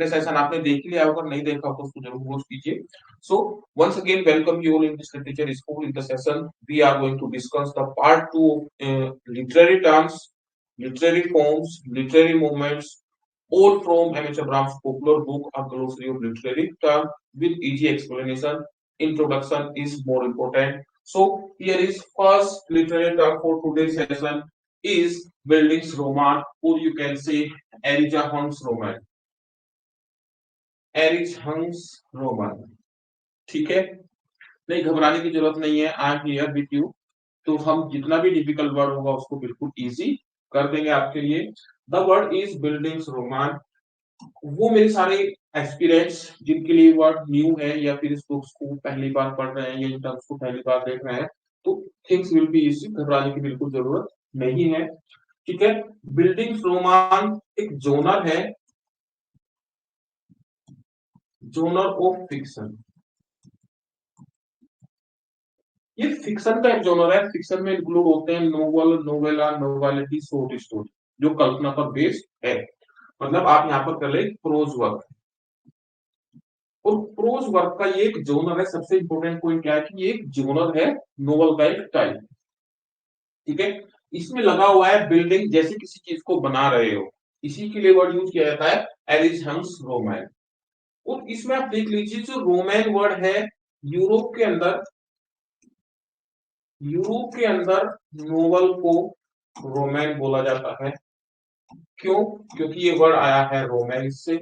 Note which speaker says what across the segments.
Speaker 1: Session आपने देख लिया होगा, नहीं देखा तो उसको जरूर वॉच कीजिए। सो once again welcome you all in this literature school. In the session we are going to discuss the part 2 of literary terms, literary forms, literary movements, all from M.H. Abraham's popular book A Glossary of Literary Terms with easy explanation. Introduction is more important. So here is first literary term for today's session is Bildungsroman, or you can say Erich-Hans-Roman. Erich Roman, ठीक है। नहीं घबराने की जरूरत नहीं है, I am here with you. तो हम जितना भी डिफिकल्ट वर्ड होगा उसको बिल्कुल इजी कर देंगे आपके लिए। The word is bildungsroman. वो मेरे सारे एक्सपीरियंस जिनके लिए वर्ड न्यू है या फिर इस बुक्स को पहली बार पढ़ रहे हैं या इन टर्म्स को पहली बार देख रहे हैं, तो थिंग्स विल बी इजी, घबराने की बिल्कुल जरूरत नहीं है, ठीक है। बिल्डिंग्स रोमान एक जोनर है, जोनर ऑफ फिक्शन। ये फिक्शन का एक जॉनर है। फिक्शन में इंक्लूड होते हैं novel, novella, novelty, short story, जो कल्पना पर बेस्ड है। मतलब आप यहाँ पर कर ले प्रोज वर्क, और प्रोज वर्क का ये एक जॉनर है। सबसे इंपॉर्टेंट पॉइंट क्या है कि ये एक जॉनर है, नोवेल का एक टाइप, ठीक है। इसमें लगा हुआ है बिल्डिंग, जैसे किसी चीज को बना रहे हो, इसी के लिए वर्ड यूज किया जाता है एरिच रोमैन। और इसमें आप देख लीजिए जो रोमैन वर्ड है, यूरोप के अंदर, यूरोप के अंदर नोवेल को रोमैन बोला जाता है। क्यों? क्योंकि ये वर्ड आया है रोमांस से,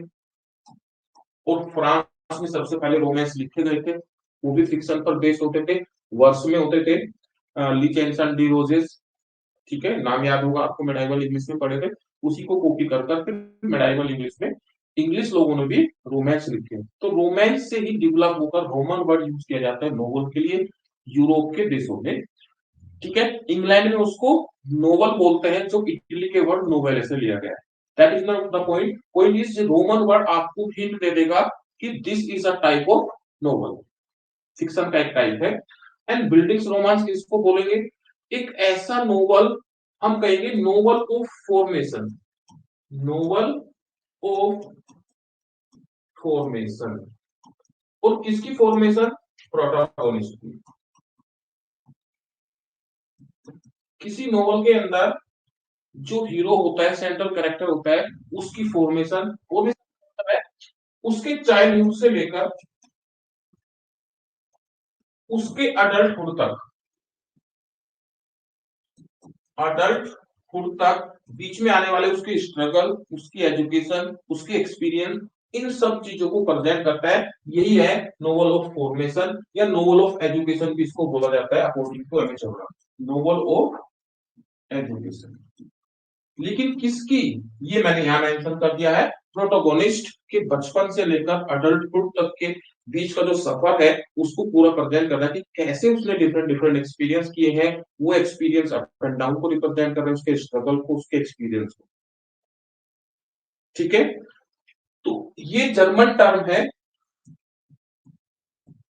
Speaker 1: और फ्रांस में सबसे पहले रोमांस लिखे गए थे, वो भी फिक्शन पर बेस्ड होते थे, वर्ष में होते थे। लिचेंसन डी रोजेस, ठीक है, नाम याद होगा आपको, मेडाइवल इंग्लिश में पढ़े थे, उसी को कॉपी कर करके मेडाइवल इंग्लिश में इंग्लिश लोगों ने भी रोमांस लिखे। तो रोमांस से ही डेवलप होकर रोमन वर्ड यूज किया जाता है नोवेल के लिए यूरोप के देशों में, ठीक है। इंग्लैंड में उसको नोवेल बोलते हैं, जो इटली के वर्ड नोवेल से लिया गया है। That is not the point. Point is Roman word आपको हिंट दे देगा कि this is a type of novel, fiction का एक टाइप है। एंड बिल्डिंग्स रोमांस किसको बोलेंगे? एक ऐसा नोवेल, हम कहेंगे novel of formation, novel of formation. और किसकी फॉर्मेशन? प्रोटोगोनिस्ट की। किसी नोवेल के अंदर जो हीरो होता है, सेंट्रल कैरेक्टर होता है, उसकी फॉर्मेशन, वो भी है उसके चाइल्डहुड से लेकर उसके अडल्टहुड तक, अडल्टहुड तक बीच में आने वाले उसके स्ट्रगल, उसकी एजुकेशन, उसके एक्सपीरियंस, इन सब चीजों को प्रेजेंट करता है। यही है नोवेल ऑफ फॉर्मेशन या नोवेल ऑफ एजुकेशन भी इसको बोला जाता है according to M H Abraham, novel of education. लेकिन किसकी? ये मैंने यहां मेंशन कर दिया है, प्रोटोगोनिस्ट के बचपन से लेकर अडल्टहुड तक के बीच का जो सफर है, उसको पूरा प्रेजेंट करना है कि कैसे उसने डिफरेंट डिफरेंट एक्सपीरियंस किए हैं। वो एक्सपीरियंस अप एंड डाउन को रिप्रेजेंट कर रहे हैं, उसके स्ट्रगल को, उसके एक्सपीरियंस को, ठीक है। तो ये जर्मन टर्म है,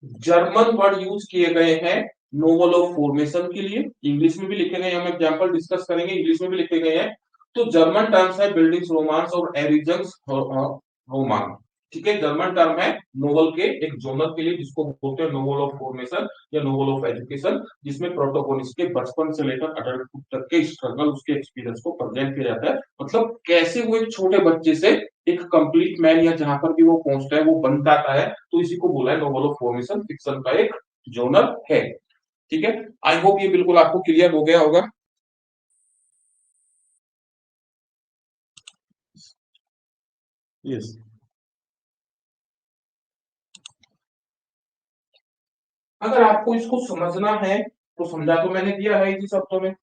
Speaker 1: जर्मन वर्ड यूज किए गए हैं नोवेल ऑफ फॉर्मेशन के लिए। इंग्लिश में भी लिखे गए, हम एग्जांपल डिस्कस करेंगे, इंग्लिश में भी लिखे गए हैं। तो जर्मन टर्म्स है बिल्डिंग्स रोमांस और एरिजन्स रोमान, ठीक है। जर्मन टर्म है नोवेल के एक जोनर के लिए, जिसको बोलते हैं नोवेल ऑफ फॉर्मेशन या नोवेल ऑफ एजुकेशन, जिसमें प्रोटोगोनिस्ट के बचपन से लेकर अडल्टहुड तक के स्ट्रगल, उसके एक्सपीरियंस को प्रेजेंट किया जाता है। मतलब कैसे वो एक छोटे बच्चे से एक कंप्लीट मैन या जहां पर भी वो पहुंचता है वो बन जाता है, तो इसी को बोला है नोवेल ऑफ फॉर्मेशन, फिक्शन का एक जोनर है, ठीक है। आई होप ये बिल्कुल आपको क्लियर हो गया होगा। यस। अगर आपको इसको समझना है तो समझा तो मैंने दिया है इसी शब्दों में।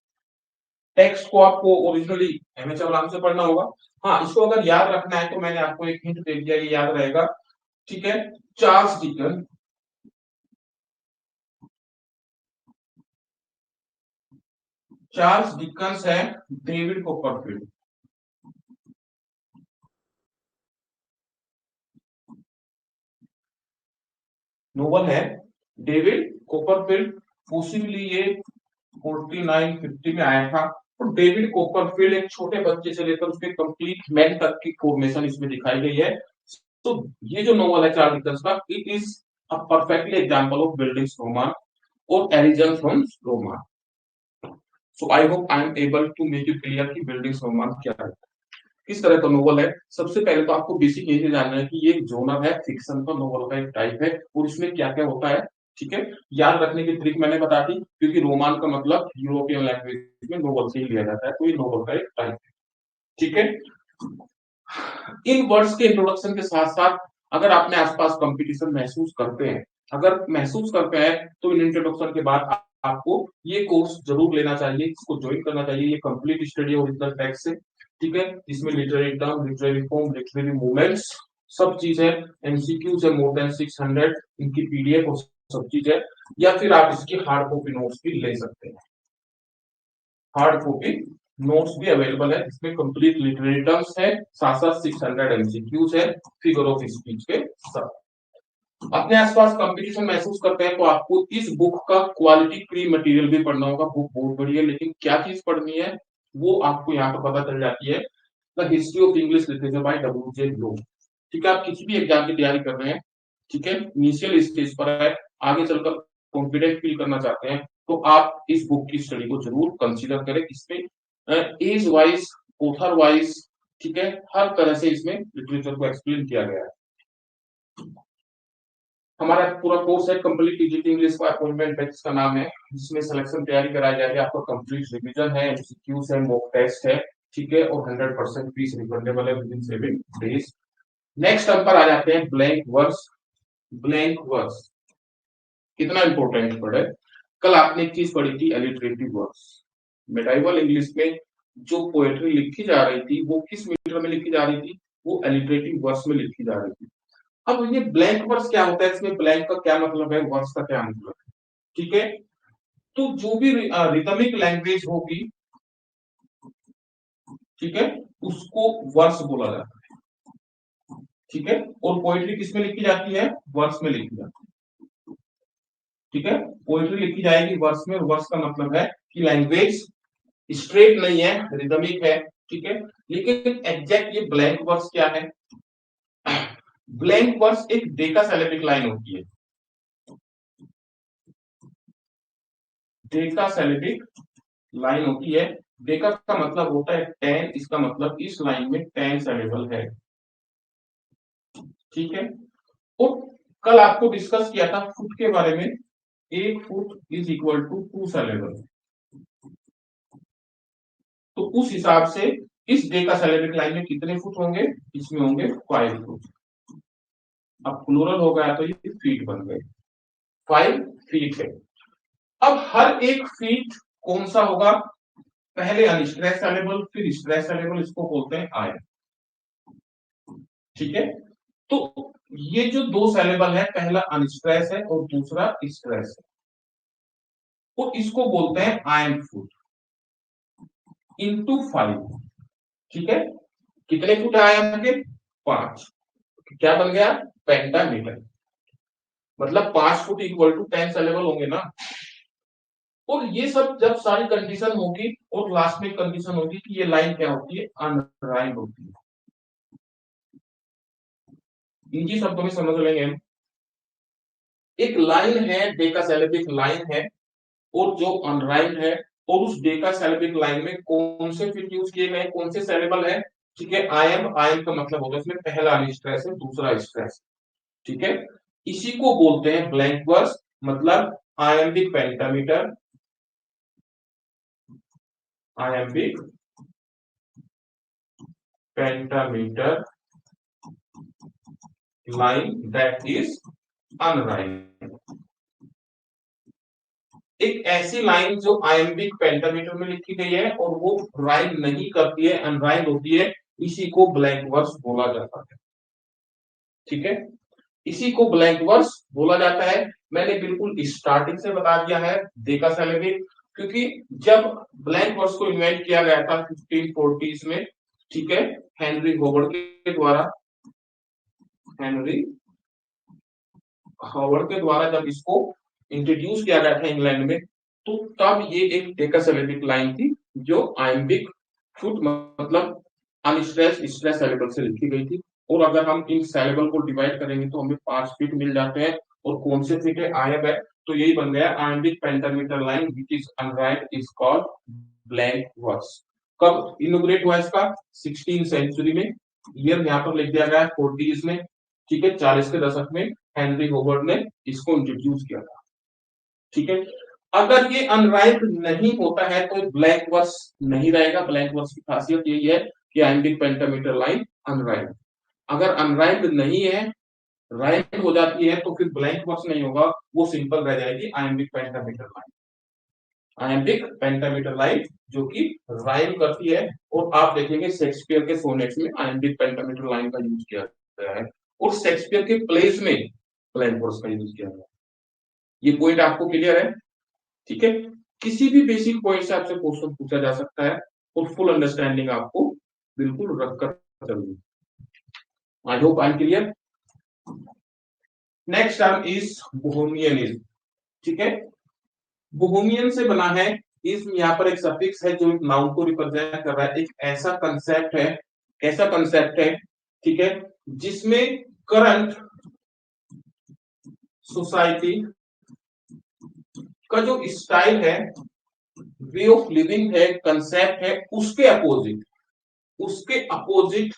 Speaker 1: टेक्स्ट को आपको ओरिजिनली एमएच अब्राहम से पढ़ना होगा। हाँ, इसको अगर याद रखना है तो मैंने आपको एक हिंट दे दिया, ये याद रहेगा, ठीक है। चार्ल्स डिकन, चार्ल्स डिकन्स है डेविड कॉपरफील्ड। नोवेल है डेविड कॉपरफील्ड, पॉसिबली ये 49-50 में आया था। तो डेविड कॉपरफील्ड एक छोटे बच्चे से लेकर उसके कंप्लीट मैन तक की फॉर्मेशन इसमें दिखाई गई है। तो ये जो नोवेल है चार्ल्स डिकेंस का, it is a perfectly example of bildungsroman और arisen from roman. So I hope I am able to make you clear कि बिल्डिंग्स रोमान क्या है, किस तरह का नोवेल है। सबसे पहले तो आपको बेसिक यही जानना है कि ये एक जोनर है, फिक्शन का नोवेल का एक टाइप है, और इसमें क्या क्या होता है। ठीक है, याद रखने की ट्रिक मैंने बता दी, क्योंकि रोमान का मतलब यूरोपियन लैंग्वेज में नोवेल से ही लिया जाता है, तो ये नोवेल का एक टाइप है। ठीक है, इन वर्ड्स के इंट्रोडक्शन के साथ साथ अगर आपने आसपास कंपटीशन महसूस करते हैं, अगर महसूस करते हैं, तो इन इंट्रोडक्शन के बाद आपको ये कोर्स जरूर लेना चाहिए, इसको ज्वाइन करना चाहिए। ये कंप्लीट स्टडी ओरिजिनल टेक्स्ट से, ठीक है, इसमें literary term, literary form, literary movements सब चीज है, एमसीक्यूज है मोर देन 600, इनकी पीडीएफ और सब चीज है, या फिर आप इसकी हार्ड कॉपी नोट्स भी ले सकते हैं। हार्ड कॉपी नोट्स भी अवेलेबल है, इसमें कंप्लीट लिटरेरी टर्म्स है, साथ साथ 600 एमसीक्यूज है, फिगर ऑफ स्पीच के साथ। अपने आसपास कंपटीशन महसूस करते हैं, तो आपको इस बुक का क्वालिटी फ्री मटेरियल भी पढ़ना होगा। बुक बहुत बड़ी है, लेकिन क्या चीज पढ़नी है वो आपको यहाँ पर पता चल जाती है। The history of English literature by W J. Globe. ठीक है, आप किसी भी एग्जाम की तैयारी कर रहे हैं, ठीक है, इनिशियल स्टेज पर है, आगे चलकर कॉन्फिडेंट फील करना चाहते हैं, तो आप इस बुक की स्टडी को जरूर कंसीडर करें। इसमें एज वाइज, ऑथर वाइज, ठीक है, हर तरह से इसमें लिटरेचर को एक्सप्लेन किया गया है। हमारा पूरा कोर्स है कंप्लीट ईजीटी इंग्लिश का अपॉइंटमेंट बैच का नाम है, जिसमें सिलेक्शन तैयारी कराई जाएगी, आपका कंप्लीट रिवीजन है, एमसीक्यूज है, मॉक टेस्ट है, ठीक है, और 100% फीस रिफंडेबल है विद इन 7 डेज। नेक्स्ट हम पर आ जाते हैं ब्लैंक वर्स। ब्लैंक वर्स कितना इंपॉर्टेंट वर्ड है। कल आपने एक चीज पढ़ी थी, एलिटरेटिव वर्स। मेडाइवल इंग्लिश में जो पोएट्री लिखी जा रही थी वो किस मीटर में लिखी जा रही थी, वो एलिटरेटिव वर्स में लिखी जा रही थी। अब ये ब्लैंक वर्स क्या होता है, इसमें ब्लैंक का क्या मतलब है, वर्स का क्या मतलब है। ठीक है, तो जो भी रिदमिक लैंग्वेज होगी, ठीक है, उसको वर्स बोला जाता है। ठीक है, और पोएट्री किसमें लिखी जाती है, वर्स में लिखी जाती है। ठीक है, पोएट्री लिखी जाएगी वर्स में, और वर्स का मतलब है कि लैंग्वेज स्ट्रेट नहीं है, रिदमिक है। ठीक है, लेकिन एग्जैक्ट ये ब्लैंक वर्स क्या है। ब्लैंक वर्स एक डेकासिलेबिक लाइन होती है। डेकासिलेबिक लाइन होती है। डेका का मतलब होता है 10, इसका मतलब इस लाइन में 10 सिलेबल है। ठीक है, और कल आपको डिस्कस किया था फुट के बारे में, 1 foot is equal to 2 syllable. तो उस हिसाब से इस डेकासिलेबिक लाइन में कितने फुट होंगे, इसमें होंगे 5 फुट। अब प्लूरल हो गया तो ये फीट बन गए, 5 फीट है। अब हर एक फीट कौन सा होगा, पहले अनस्ट्रेस सिलेबल फिर स्ट्रेस सिलेबल, इसको बोलते हैं आयन। ठीक है, तो ये जो दो सिलेबल है, पहला अनस्ट्रेस है और दूसरा स्ट्रेस है, तो इसको बोलते हैं आयन फुट इंटू 5। ठीक है, कितने फुट आयन के, 5। क्या बन गया, पेंटामीटर। मतलब 5 फुट इक्वल टू 10 सिलेबल होंगे ना। और ये सब जब सारी कंडीशन होगी, और लास्ट में कंडीशन होगी कि ये लाइन क्या होती है, अनराइम्ड होती है। इनकी शब्दों में समझ लेंगे हम। एक लाइन है, डेकासिलेबिक लाइन है, और जो अनराइम्ड है, और उस डेकासिलेबिक लाइन में कौन से फिट यूज किए गए, कौन से सिलेबल है। ठीक है, आयन, आयन का मतलब होता है इसमें पहला अनस्ट्रेस है दूसरा स्ट्रेस। ठीक है, इसी को बोलते हैं ब्लैंक वर्स, मतलब iambic pentameter, iambic pentameter line that is unrhymed. एक ऐसी लाइन जो आयम्बिक पेंटामीटर में लिखी गई है और वो राइम नहीं करती है, अनराइम्ड होती है, इसी को ब्लैंक वर्स बोला जाता है। ठीक है, इसी को ब्लैंक वर्स बोला जाता है। मैंने बिल्कुल स्टार्टिंग से बता दिया है डेकासिलेबिक, क्योंकि जब ब्लैंक वर्स को इन्वेंट किया गया था 1540s में, ठीक है, हेनरी होवर्ड के द्वारा, हेनरी हावर्ड के द्वारा जब इसको इंट्रोड्यूस किया गया था इंग्लैंड में, तो तब ये एक डेकासिलेबिक लाइन थी, जो आयम्बिक फुट मतलब अनस्ट्रेस स्ट्रेस सिलेबल से लिखी गई थी। और अगर हम इन सेलेबल को डिवाइड करेंगे तो हमें 5 फीट मिल जाते हैं। और कौन से फीट है? आयब है, तो यही बन गया iambic pentameter line which is unrhymed is called blank verse. कब इनोग्रेट हुआ इसका? 16 सेंचुरी में। ईयर यहाँ पर लिख दिया गया है 40s में। ठीक है, 40 के दशक में हेनरी होवर्ड ने इसको इंट्रोड्यूस किया था। ठीक है, अगर ये अनराइट नहीं होता है तो ब्लैक वर्स नहीं रहेगा। ब्लैक वर्स की खासियत यही है कि आयम्बिक पेंटामीटर लाइन अनराइट। अगर अनराइट नहीं है, राइट हो जाती है, तो फिर ब्लैंक वर्स नहीं होगा, वो सिंपल रह जाएगी iambic pentameter line. Iambic pentameter line जो कि राइम करती है। और आप देखेंगे शेक्सपियर के सोनेट्स में आयम्बिक पेंटामीटर लाइन का यूज किया गया है, और शेक्सपियर के प्लेस में ब्लैंक वर्स का यूज किया गया है। ये पॉइंट आपको क्लियर है? ठीक है, किसी भी बेसिक पॉइंट से आपसे क्वेश्चन पूछा जा सकता है, और फुल अंडरस्टैंडिंग आपको बिल्कुल रखकर चलिए। I hope I am clear. Next term is bohemianism. ठीक है, बोहेमियन से बना है। इस यहाँ पर एक सफिक्स है जो एक नाउन को रिप्रेजेंट कर रहा है। एक ऐसा कंसेप्ट है, ऐसा कंसेप्ट है, ठीक है, जिसमें करंट सोसाइटी का जो स्टाइल है, वे ऑफ लिविंग है, कंसेप्ट है, उसके अपोजिट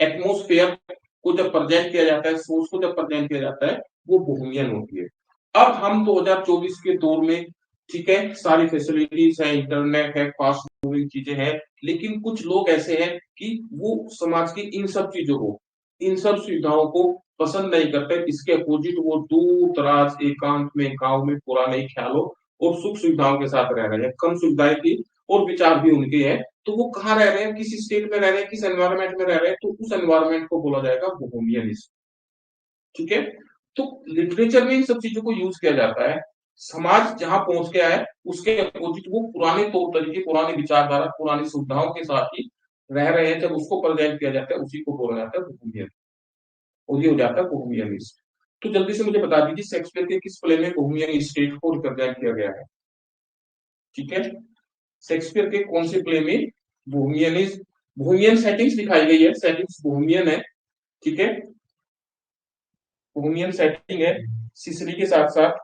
Speaker 1: एटमोस्फेयर को जब प्रेजेंट किया जाता है, सोर्स को जब प्रेजेंट किया जाता है, वो बोहेमियन होती है। अब हम 2024 के दौर में, ठीक है, सारी फैसिलिटीज है, इंटरनेट है, फास्ट मूविंग चीजें हैं, लेकिन कुछ लोग ऐसे हैं कि वो समाज की इन सब चीजों को, इन सब सुविधाओं को पसंद नहीं करते। इसके अपोजिट वो दूर दराज एकांत में, गांव में, पुराने ख्यालों और सुख सुविधाओं के साथ रह रहे हैं। कम सुविधाएं थी और विचार भी उनके हैं, तो वो कहाँ रह रहे हैं, किस स्टेट में रह रहे हैं, किस एनवायरमेंट में रह रहे हैं, तो उस एनवायरमेंट को बोला जाएगा बोहेमियनिज्म। ठीक है, तो लिटरेचर में इन सब चीजों को यूज किया जाता है। समाज जहां पहुंच गया है उसके अपोजिट वो पुराने तौर तरीके, पुरानी विचारधारा, पुरानी सुविधाओं के साथ ही रह रहे हैं, जब उसको प्रेजेंट किया जाता है उसी को बोला जाता है बोहेमियन, और ये हो जाता है बोहेमियनिज्म। तो जल्दी से मुझे बता दीजिए शेक्सपियर के किस प्ले में बोहेमियन स्टेट को रिप्रेजेंट किया गया है? ठीक है, शेक्सपियर के कौन से प्ले में बोहेमियनिज्म, बोहेमियन सेटिंग्स दिखाई गई है, सेटिंग्स बोहेमियन है। ठीक है, बोहेमियन सेटिंग है, सिसिली के साथ साथ।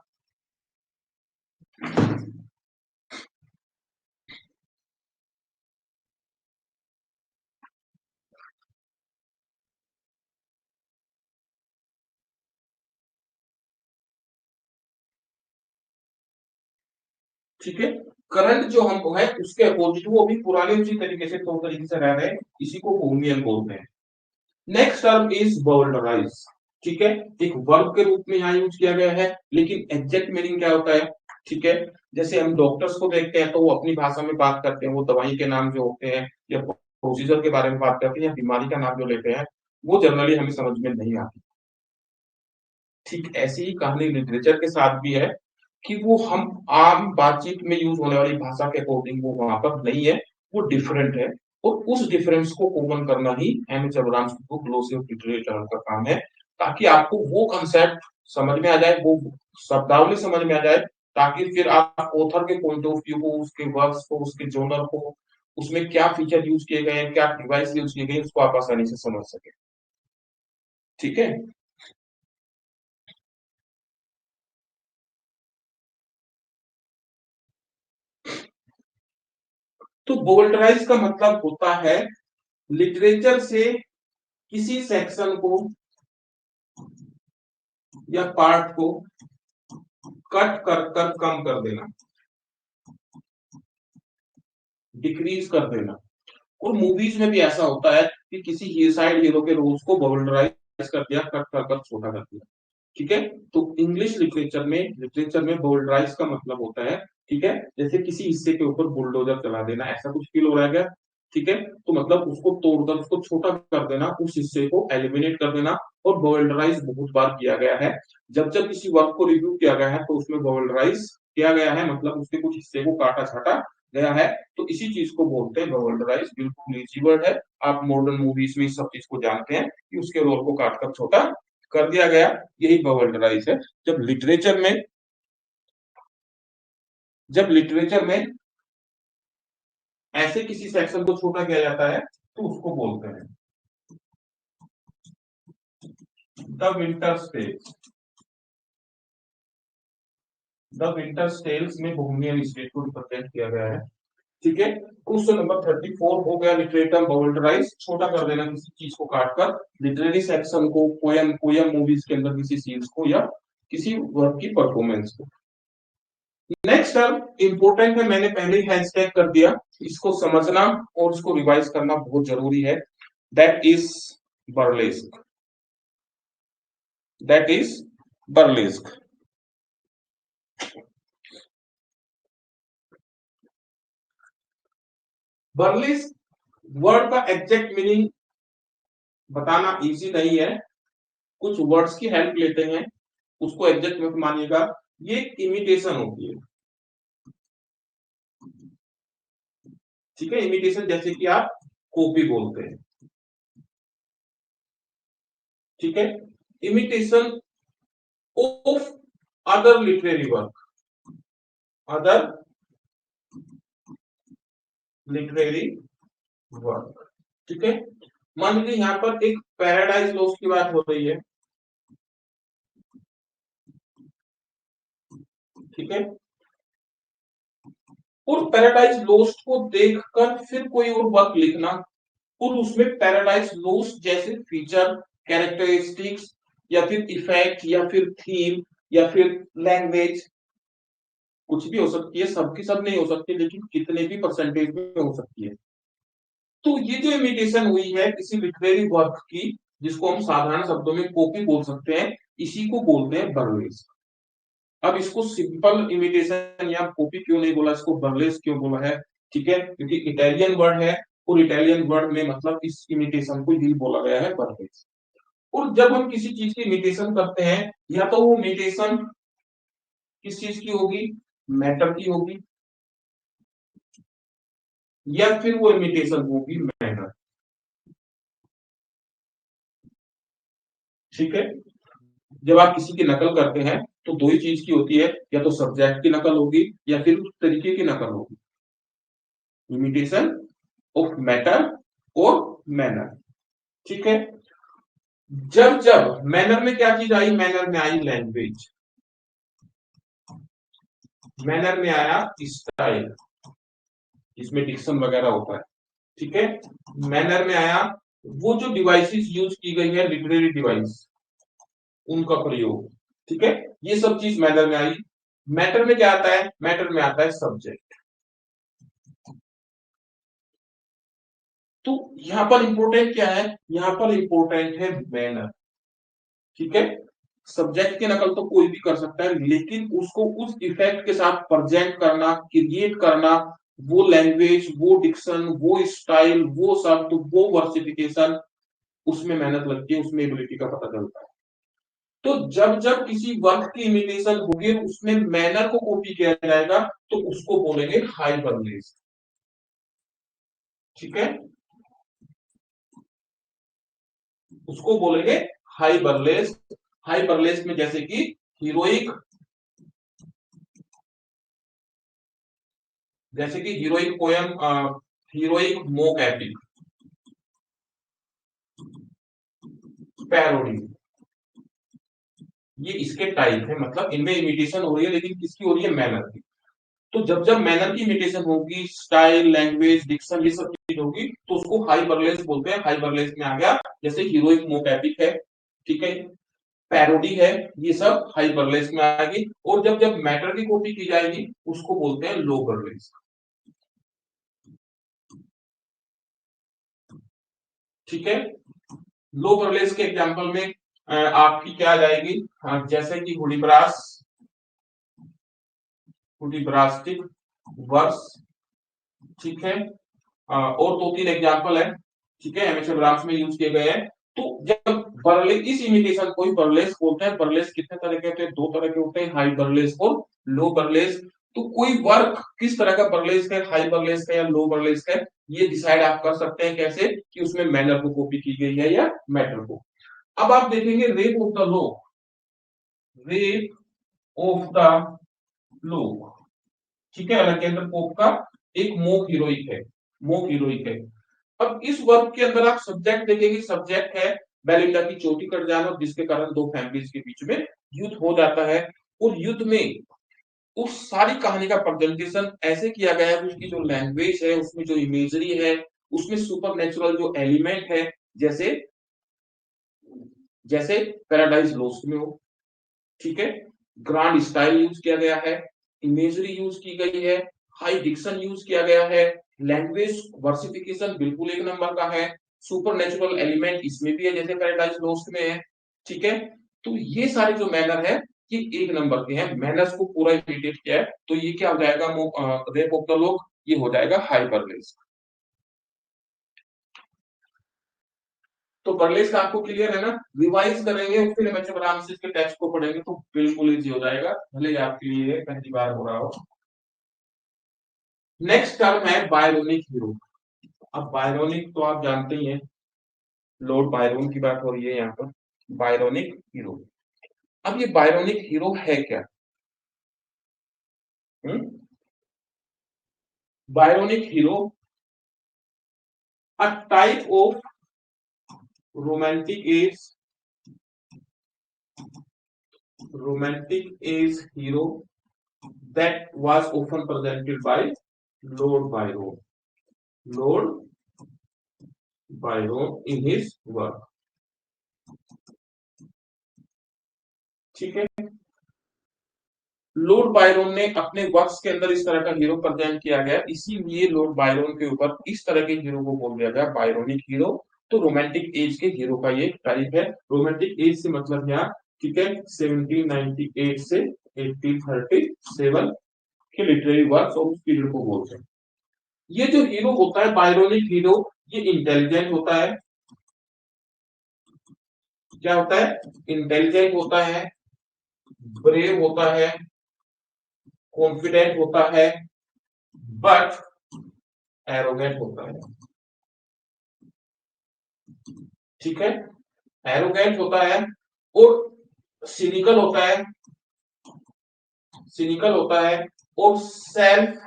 Speaker 1: ठीक है, करंट जो हमको है उसके अपोजिट वो भी पुराने उसी तरीके से, तौर तरीके से रह रहे हैं, इसी को बोहेमियन बोलते हैं। Next term is bowdlerise. ठीक है, एक वर्ब के रूप में यहाँ यूज किया गया है, लेकिन एग्जैक्ट मीनिंग क्या होता है? ठीक है, जैसे हम डॉक्टर्स को देखते हैं तो वो अपनी भाषा में बात करते हैं, वो दवाई के नाम जो होते हैं या प्रोसीजर के बारे में बात करते हैं या बीमारी का नाम जो लेते हैं, वो जनरली हमें समझ में नहीं आती। ठीक ऐसी ही कहानी लिटरेचर के साथ भी है, कि वो हम आम बातचीत में यूज होने वाली भाषा के अकॉर्डिंग वो वहां पर नहीं है, वो डिफरेंट है। और उस डिफरेंस को कॉमन करना ही एम एच अब्राहम्स को ग्लोसी ऑफ लिटरेचर का काम है, ताकि आपको वो कंसेप्ट समझ में आ जाए, वो शब्दावली समझ में आ जाए, ताकि फिर आप ऑथर के पॉइंट ऑफ व्यू को, उसके वर्क्स को, उसके जॉनर को, उसमें क्या फीचर यूज किए गए हैं, क्या डिवाइस यूज किए गए हैं, उसको आप आसानी से समझ सके। ठीक है, तो बोल्डराइज का मतलब होता है लिटरेचर से किसी सेक्शन को या पार्ट को कट कर कर कम कर देना, डिक्रीज कर देना। और मूवीज में भी ऐसा होता है कि किसी साइड हीरो के रोल्स को बोल्डराइज कर दिया, कट कर कर छोटा कर दिया। ठीक है, तो इंग्लिश लिटरेचर में बोल्डराइज का मतलब होता है, ठीक है, जैसे किसी हिस्से के ऊपर बुलडोजर चला देना, ऐसा कुछ फील हो रहा है क्या? ठीक है, तो मतलब उसको तोड़कर उसको छोटा कर देना, उस हिस्से को एलिमिनेट कर देना। और बोल्डराइज बहुत बार किया गया है, जब जब किसी वर्क को रिव्यू किया गया है तो उसमें बोल्डराइज किया गया है, मतलब उसके कुछ हिस्से को काटा छाटा गया है, तो इसी चीज को बोलते हैं बोल्डराइज। बिल्कुल इजी वर्ड है, आप मॉडर्न मूवीज में इस सब चीज को जानते हैं कि उसके रोल को काटकर छोटा कर दिया गया, यही बवल्डराइज है। जब लिटरेचर में जब लिटरेचर में ऐसे किसी सेक्शन को छोटा किया जाता है तो उसको बोलते हैं द विंटर स्टेल्स, द विंटर स्टेल्स में बोहेमियन स्टेट को रिप्रेजेंट किया गया है। ठीक है, क्वेश्चन नंबर 34 हो गया लिटरेचर बाउंड्राइज, छोटा कर देना किसी चीज को काटकर, लिटरेरी सेक्शन को, पोयम पोयम मूवीज के अंदर किसी सीन्स को या किसी वर्क की परफॉर्मेंस को। नेक्स्ट टर्म इंपॉर्टेंट है, मैंने पहले ही हैशटैग कर दिया, इसको समझना और इसको रिवाइज करना बहुत जरूरी है। That is burlesque, that is burlesque. Burlesque word का एग्जैक्ट मीनिंग बताना इजी नहीं है, कुछ वर्ड्स की हेल्प लेते हैं, उसको एग्जैक्ट मत मानिएगा। ये इमिटेशन होती है, ठीक है, इमिटेशन जैसे कि आप कॉपी बोलते हैं, ठीक है, imitation of other literary work, other literary work, ठीक है। मान लीजिए यहां पर एक पैराडाइज लॉस्ट की बात हो रही है, ठीक है, और पैराडाइज लॉस्ट को देखकर फिर कोई और वर्क लिखना और उसमें पैराडाइज लॉस्ट जैसे फीचर, कैरेक्टरिस्टिक्स या फिर इफेक्ट या फिर थीम या फिर लैंग्वेज, कुछ भी हो सकती है, सबकी सब नहीं हो सकती, लेकिन कितने भी परसेंटेज में हो सकती है। तो ये जो इमिटेशन हुई है किसी लिटरेरी वर्क की, जिसको हम साधारण शब्दों में कॉपी बोल सकते हैं, इसी को बोलते हैं बर्लेस्क। अब इसको सिंपल इमिटेशन या कॉपी क्यों नहीं बोला, इसको बर्लेस्क क्यों बोला है, ठीक है, क्योंकि इटालियन वर्ड है और इटालियन वर्ड में मतलब इस इमिटेशन को ही बोला गया है बर्लेस्क। और जब हम किसी चीज की इमिटेशन करते हैं, या तो वो इमिटेशन किस चीज की होगी, मैटर की होगी, या फिर वो इमिटेशन होगी मैनर, ठीक है। जब आप किसी की नकल करते हैं तो दो ही चीज की होती है, या तो सब्जेक्ट की नकल होगी या फिर उस तरीके की नकल होगी, इमिटेशन ऑफ मैटर और मैनर, ठीक है। जब जब मैनर में क्या चीज आई, मैनर में आई लैंग्वेज, मैनर में आया स्टाइल, इसमें डिक्शन वगैरह होता है, ठीक है। मैनर में आया वो जो डिवाइसेस यूज की गई है, लिटरेरी डिवाइस, उनका प्रयोग, ठीक है, ये सब चीज मैटर में आई। मैटर में क्या आता है, मैटर में आता है सब्जेक्ट। तो यहां पर इंपॉर्टेंट क्या है, यहां पर इंपॉर्टेंट है मैनर, ठीक है। सब्जेक्ट की नकल तो कोई भी कर सकता है, लेकिन उसको उस इफेक्ट के साथ प्रेजेंट करना, क्रिएट करना, वो लैंग्वेज, वो डिक्शन, वो स्टाइल, वो शब्द, वो वर्सिफिकेशन, उसमें मेहनत लगती है, उसमें एबिलिटी का पता चलता है। तो जब जब किसी वर्क की इमिटेशन होगी, उसमें मैनर को कॉपी किया जाएगा, तो उसको बोलेंगे हाइपरलेस, ठीक है, उसको बोलेंगे हाइपरलेस। हाइपरलेस में जैसे कि हीरोइक, जैसे कि heroic poem, heroic mock epic, parody, ये इसके टाइप है, मतलब इनमें इमिटेशन हो रही है, लेकिन किसकी हो रही है, मैनर की। तो जब जब मैनर की इमिटेशन होगी, स्टाइल, लैंग्वेज, डिक्शन, ये सब चीज होगी, तो उसको हाइपरलेस बोलते हैं। हाइपरलेस में आ गया जैसे हीरोइक मोक एपिक है, ठीक है, पैरोडी है, ये सब हाइपरलेस में आएगी। और जब जब मैटर की कॉपी की जाएगी, उसको बोलते हैं लो बर्लेस, ठीक है। लो बर्लेस के एग्जांपल में आपकी क्या आ जाएगी, जैसे कि हुडीब्रास, हुडीब्रास्टिक वर्स, ठीक है, और दो तीन एग्जांपल है, ठीक है, एमएस ब्राम्स में यूज किए गए हैं। तो जब बर्लेस, इस इमिटेशन को ही बर्लेस बोलते हैं। बर्लेस कितने तरह के होते हैं, दो तरह के होते हैं, हाई बर्लेस और लो बर्लेस। तो कोई वर्क किस तरह का बर्लेस है, हाई बर्लेस का या लो बर्लेस का, ये डिसाइड आप कर सकते हैं कैसे, कि उसमें मैनर को कॉपी की गई है या मैटर को। अब आप देखेंगे rape of the low, rape of the low, ठीक है, अलेक्जेंडर पोप का एक मोक हीरोइक है, मोक हीरोइक है। अब इस वर्क के अंदर आप सब्जेक्ट देखेंगे, सब्जेक्ट है बेलिंडा की चोटी कट जाना, जिसके कारण दो फैमिलीज के बीच में युद्ध हो जाता है। और युद्ध में उस सारी कहानी का प्रेजेंटेशन ऐसे किया गया है, उसकी जो लैंग्वेज है, उसमें जो इमेजरी है, उसमें सुपर नेचुरल जो एलिमेंट है, जैसे जैसे पैराडाइज लोस्ट में हो, ठीक है, ग्रांड स्टाइल यूज किया गया है, इमेजरी यूज की गई है, हाई डिक्शन यूज किया गया है, लैंग्वेज वर्सिफिकेशन बिल्कुल एक नंबर का है, सुपर नेचुरल एलिमेंट इसमें भी है जैसे पैराडाइज लोस्ट में है, ठीक है। तो ये सारे जो मैनर है ये एक नंबर के हैं, मैनर्स को पूरा इमिटेट किया है, तो ये क्या हो जाएगा, रेप ऑफ द लोग, ये हो जाएगा हाइपरलेस। तो बर्लेस का आपको क्लियर है ना, रिवाइज करेंगे उसके लिए बच्चों आराम से इसके टेक्स्ट को पढ़ेंगे तो बिल्कुल इजी हो जाएगा, भले ही आपके लिए पहली बार हो रहा हो। नेक्स्ट टर्म है बायरोनिक हीरो। अब बायरोनिक तो आप जानते ही हैं, लॉर्ड बायरोन की बात हो रही है यहाँ पर, बायरोनिक हीरो। अब ये बायरोनिक हीरो है क्या? Byronic hero a type of romantic age hero that was often presented by Lord Byron. Lord Byron in his work. ठीक है, लॉर्ड बायरोन ने अपने वर्क्स के अंदर इस तरह का हीरो प्रेजेंट किया गया, इसीलिए लॉर्ड बायरोन के ऊपर इस तरह के हीरो को बोल दिया गया बायरोनिक हीरो। तो रोमांटिक एज के हीरो का ये टाइप है। रोमांटिक एज से मतलब यहाँ, ठीक है, 1798 से 1837 के लिटरेरी वर्क्स और उस पीरियड को बोलते हैं। ये जो हीरो होता है बायरोनिक हीरो, ये इंटेलिजेंट होता है। क्या होता है? इंटेलिजेंट होता है, ब्रेव होता है, कॉन्फिडेंट होता है, बट एरोगेंट होता है। ठीक है, एरोगेंट होता है और सिनिकल होता है, सिनिकल होता है और सेल्फ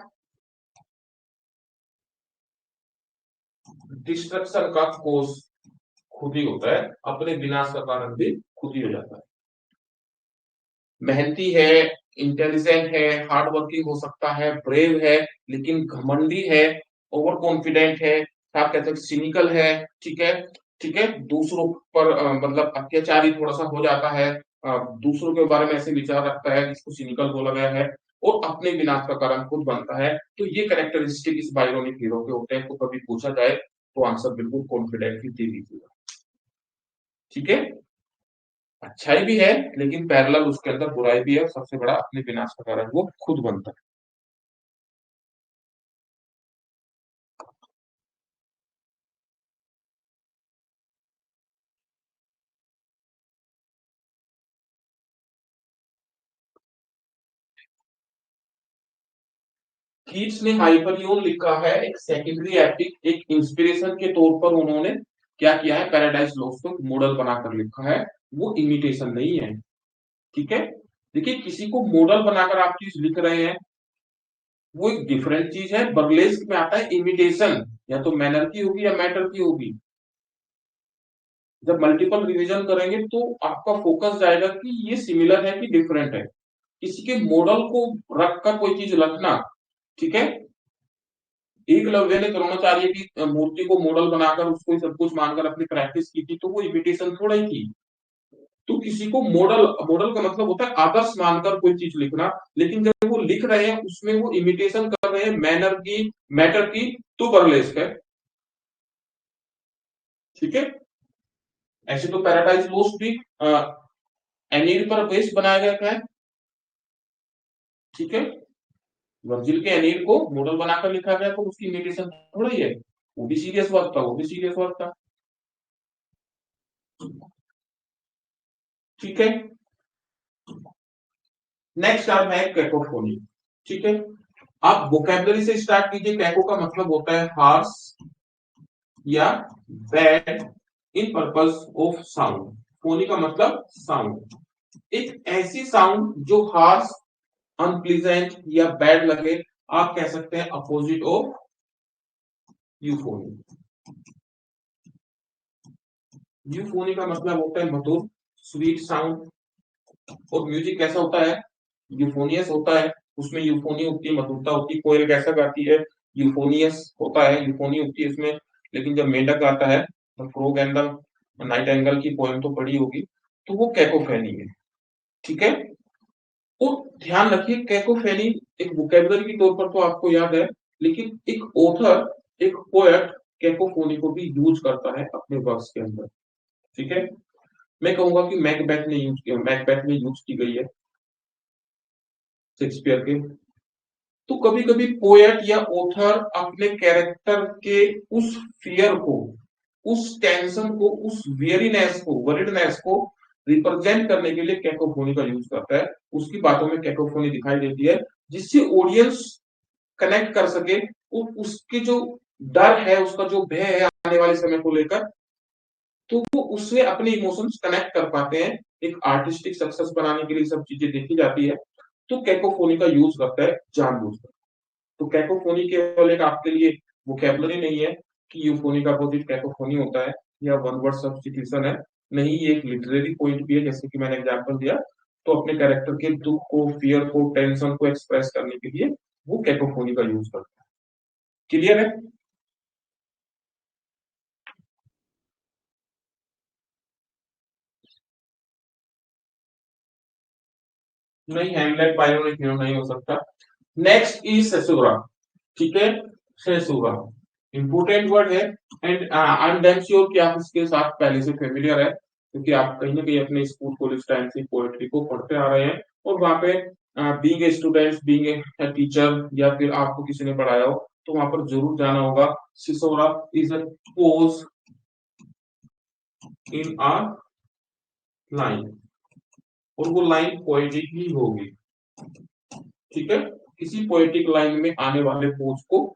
Speaker 1: डिस्ट्रक्शन का कोज खुद ही होता है, अपने विनाश का कारण भी खुद ही हो जाता है। मेहनती है, इंटेलिजेंट है, हार्ड वर्किंग हो सकता है, ब्रेव है, लेकिन घमंडी है, ओवर कॉन्फिडेंट है, आप कहते हैं सिनिकल है, ठीक है, ठीक है, दूसरों पर मतलब अत्याचारी थोड़ा सा हो जाता है, दूसरों के बारे में ऐसे विचार रखता है जिसको सिनिकल बोला गया है, और अपने विनाश का कारण खुद बनता है। तो ये कैरेक्टरिस्टिक इस बायरोनिक हीरो के होते हैं। तो कभी पूछा जाए तो आंसर बिल्कुल कॉन्फिडेंटली दे दीजिएगा, ठीक है। अच्छाई भी है लेकिन पैरेलल उसके अंदर बुराई भी है, और सबसे बड़ा अपने विनाश का कारण वो खुद बनता है। कीट्स ने हाइपरियोन लिखा है एक सेकेंडरी एपिक, एक इंस्पिरेशन के तौर पर उन्होंने क्या किया है, पैराडाइज लॉस्ट को मॉडल बनाकर लिखा है, वो इमिटेशन नहीं है, ठीक है। देखिए, किसी को मॉडल बनाकर आप चीज लिख रहे हैं वो एक डिफरेंट चीज है। बर्लेस्क में आता है इमिटेशन, या तो मैनर की होगी या मैटर की होगी। जब मल्टीपल रिवीजन करेंगे तो आपका फोकस जाएगा कि ये सिमिलर है कि डिफरेंट है। किसी के मॉडल को रखकर कोई चीज रखना, ठीक है, एकलव्य ने द्रोणाचार्य की मूर्ति को मॉडल बनाकर उसको ही सब कुछ मानकर अपनी प्रैक्टिस की थी, तो वो इमिटेशन थोड़ा ही थी। तो किसी को मॉडल, मॉडल का मतलब होता है आदर्श मानकर कोई चीज लिखना, लेकिन जब वो लिख रहे हैं उसमें वो इमिटेशन कर रहे हैं मैनर की, मैटर की, तो बर्लेस्क है, ठीक है। ऐसे तो पैराडाइज लोस्ट भी एनीड पर बेस्ड बनाया गया है, ठीक है। वर्जिल के एनीड को मॉडल बनाकर लिखा गया तो उसकी इमिटेशन थोड़ा ही है, वो भी सीरियस वर्क था, वो भी सीरियस वर्क था, ठीक है। नेक्स्ट टर्म है कैकोफोनी, ठीक है। आप वोकैबुलरी से स्टार्ट कीजिए। कैको का मतलब होता है हार्श या bad in purpose of sound. Fani का मतलब साउंड, एक ऐसी साउंड जो हार्श, अनप्लीजेंट या बैड लगे, आप कह सकते हैं अपोजिट ऑफ यूफोनी। यूफोनी का मतलब होता है मधुर, स्वीट साउंड। और म्यूजिक कैसा होता है? यूफोनियस होता है, उसमें यूफोनी होती है, मधुरता होती है। कोयल कैसा गाती है? यूफोनियस होता है, यूफोनी होती है इसमें। लेकिन जब मेंढक गाता है, frog and the night angle की पोएम तो पढ़ी होगी, तो वो कैकोफेनी है। ठीक है। तो ध्यान रखिए, कैकोफेनी एक वोकेबलरी के तौर पर तो आपको याद है, लेकिन एक ऑथर, एक पोएट कैकोफोनी को भी यूज करता है अपने वर्क्स के अंदर। ठीक है। मैं कहूंगा कि मैकबेथ में यूज की गई है शेक्सपियर के। तो कभी कभी पोएट या ऑथर अपने कैरेक्टर के उस फियर को, उस टेंशन को, उस वेरीनेस को, वरीडनेस को रिप्रेजेंट करने के लिए कैकोफोनी का यूज करता है। उसकी बातों में कैकोफोनी दिखाई देती है, जिससे ऑडियंस कनेक्ट कर सके। उसकी जो डर है, उसका जो भय है आने वाले समय को लेकर, तो वो उससे अपने इमोशंस कनेक्ट कर पाते हैं। एक आर्टिस्टिक सक्सेस बनाने के लिए सब चीजें देखी जाती है। तो कैकोफोनी का यूज करता है जानबूझकर। तो कैकोफोनी केवल एक आपके लिए वोकेबलरी नहीं है कि यूफोनी का अपोजिट कैकोफोनी होता है, या वन वर्ड सब्स्टिट्यूशन है। नहीं, ये एक लिटरेरी पॉइंट भी है, जैसे कि मैंने एग्जांपल दिया। तो अपने कैरेक्टर के दुख को, फियर को, टेंशन को एक्सप्रेस करने के लिए वो कैकोफोनी का यूज करता है। क्लियर है? नहीं, हेमलेट बायोनिक हीरो नहीं हो सकता। Next is caesura. ठीक है। सेसुरा इंपोर्टेंट वर्ड है, and I am damn sure कि आप इसके साथ पहले से फेमिलियर है, क्योंकि आप कहीं ना कहीं अपने स्कूल कॉलेज टाइम से पोएट्री को पढ़ते आ रहे हैं। और वहां पे being a student, being a teacher, या फिर आपको किसी ने पढ़ाया हो, तो वहां पर जरूर जाना होगा। Caesura is a pause in a line, और वो लाइन पोएटिक ही होगी। ठीक है। किसी पोएटिक लाइन में आने वाले पोज को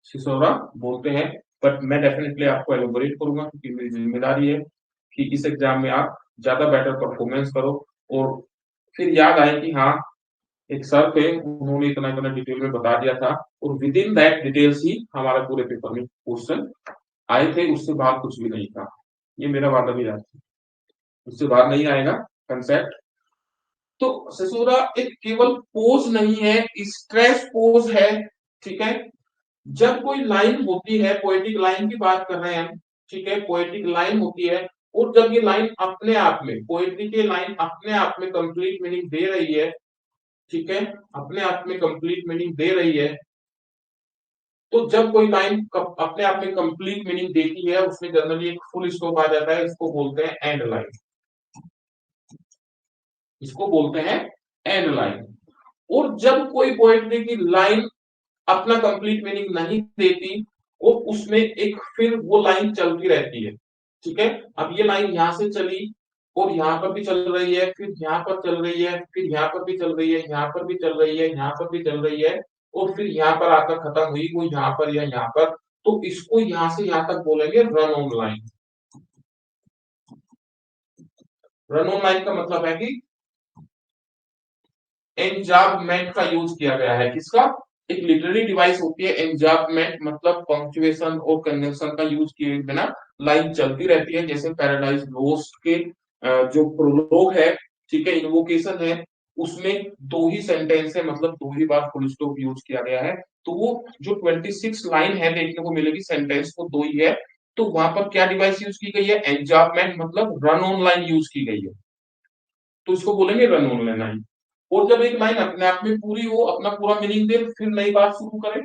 Speaker 1: सिसोरा बोलते हैं। बट मैं डेफिनेटली आपको एलोबरेट करूंगा, क्योंकि मेरी जिम्मेदारी है कि इस एग्जाम में आप ज्यादा बेटर परफॉर्मेंस करो। और फिर याद आए कि हाँ, एक सर थे, उन्होंने इतना इतना डिटेल में बता दिया था, और विद इन दैट डिटेल्स ही हमारे पूरे पेपर में क्वेश्चन आए थे, उससे बाहर कुछ भी नहीं था। ये मेरा वादा भी रहता है, उससे बाहर नहीं आएगा कंसेप्ट। तो ससुरा एक केवल पोज नहीं है, स्ट्रेस पोज है। ठीक है। जब कोई लाइन होती है, पोएटिक लाइन की बात कर रहे हैं हम। ठीक है। पोएटिक लाइन होती है, और जब ये लाइन अपने आप में, पोएट्री की लाइन अपने आप में कंप्लीट मीनिंग दे रही है। ठीक है। अपने आप में कंप्लीट मीनिंग दे रही है। तो जब कोई लाइन अपने आप में कंप्लीट मीनिंग देती है, उसमें जनरली एक फुल स्टॉप आ जाता है, इसको बोलते हैं एंड लाइन। इसको बोलते हैं एंड लाइन। और जब कोई पोएट्री की लाइन अपना कंप्लीट मीनिंग नहीं देती, और उसमें एक फिर वो लाइन चलती रहती है। ठीक है। अब ये लाइन यहां से चली, और यहां पर भी चल रही है, फिर यहां पर चल रही है, फिर यहां पर भी चल रही है, यहां पर भी चल रही है, यहां पर भी चल रही है, और फिर यहां पर आकर खत्म हुई, वो यहां पर या यहां पर। तो इसको यहां से यहां तक बोलेंगे run on line. Run on line का मतलब है कि एंजार्बमेंट का यूज किया गया है। किसका? एक लिटरेरी डिवाइस होती है एंजार्बमेंट, मतलब पंक्चुएशन और कंजंक्शन का यूज किए बिना लाइन चलती रहती है। जैसे पैराडाइज लोस्ट के जो प्रोलोग है, ठीक है, इन्वोकेशन है, उसमें दो ही सेंटेंस है, मतलब दो ही बार फुल स्टॉप यूज किया गया है। तो वो जो 26 लाइन है देखने को मिलेगी, सेंटेंस वो दो ही है। तो वहां पर क्या डिवाइस यूज की गई है? एंजार्बमेंट, मतलब रन ऑन लाइन यूज की गई है। तो इसको बोलेंगे रन ऑन लाइन। और जब एक लाइन अपने आप में पूरी हो, अपना पूरा मीनिंग दे, फिर नई बात शुरू करे,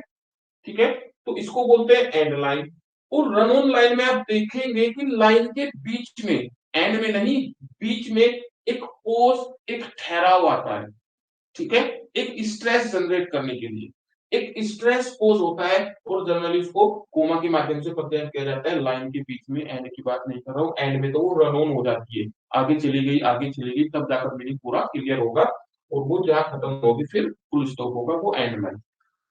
Speaker 1: ठीक है, तो इसको बोलते हैं एंड लाइन। और रन ऑन लाइन में आप देखेंगे कि लाइन के बीच में, एंड में नहीं, बीच में एक पोज, एक ठहराव आता है। ठीक है। एक स्ट्रेस जनरेट करने के लिए एक स्ट्रेस पोज होता है, और जनरली उसको कोमा के माध्यम से प्रत्यय किया जाता है। लाइन के बीच में एंड की बात नहीं कर रहा हूं, एंड में तो वो रन ऑन हो जाती है, आगे चली गई, आगे चली गई, तब जाकर मीनिंग पूरा क्लियर होगा। और वो जहां खत्म होगी फिर फुल स्टॉप होगा, वो एंड लाइन।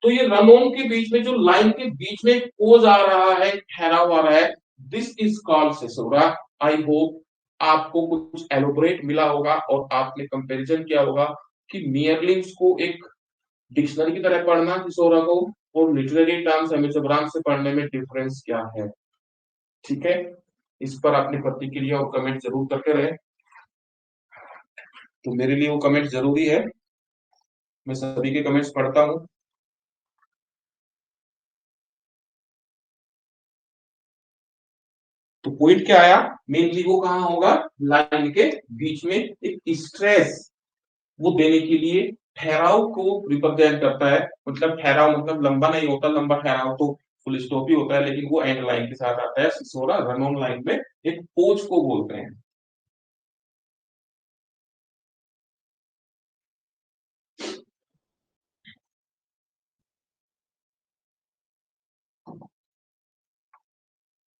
Speaker 1: तो ये रन ऑन के बीच में, जो लाइन के बीच में पोज आ रहा है, ठहराव आ रहा है, this is called caesura. I hope आपको कुछ एलोबरेट मिला होगा, और आपने कंपैरिजन किया होगा कि मियरलिंग्स को एक डिक्शनरी की तरह पढ़ना थिसोरा को, और लिटरेरी टर्म्स एमिचोब्राम से पढ़ने में डिफरेंस क्या है। ठीक है। इस पर अपनी प्रतिक्रिया और कमेंट जरूर करते रहे। तो मेरे लिए वो कमेंट जरूरी है, मैं सभी के कमेंट्स पढ़ता हूँ। तो पॉइंट क्या आया, मेनली वो कहाँ होगा, लाइन के बीच में एक स्ट्रेस वो देने के लिए ठहराव को रिप्रेजेंट करता है। मतलब ठहराव मतलब लंबा नहीं होता, लंबा ठहराव तो फुल स्टॉप ही होता है, लेकिन वो एंड लाइन के साथ आता है। सिसोरा रन ऑन लाइन में एक पोज को बोलते हैं।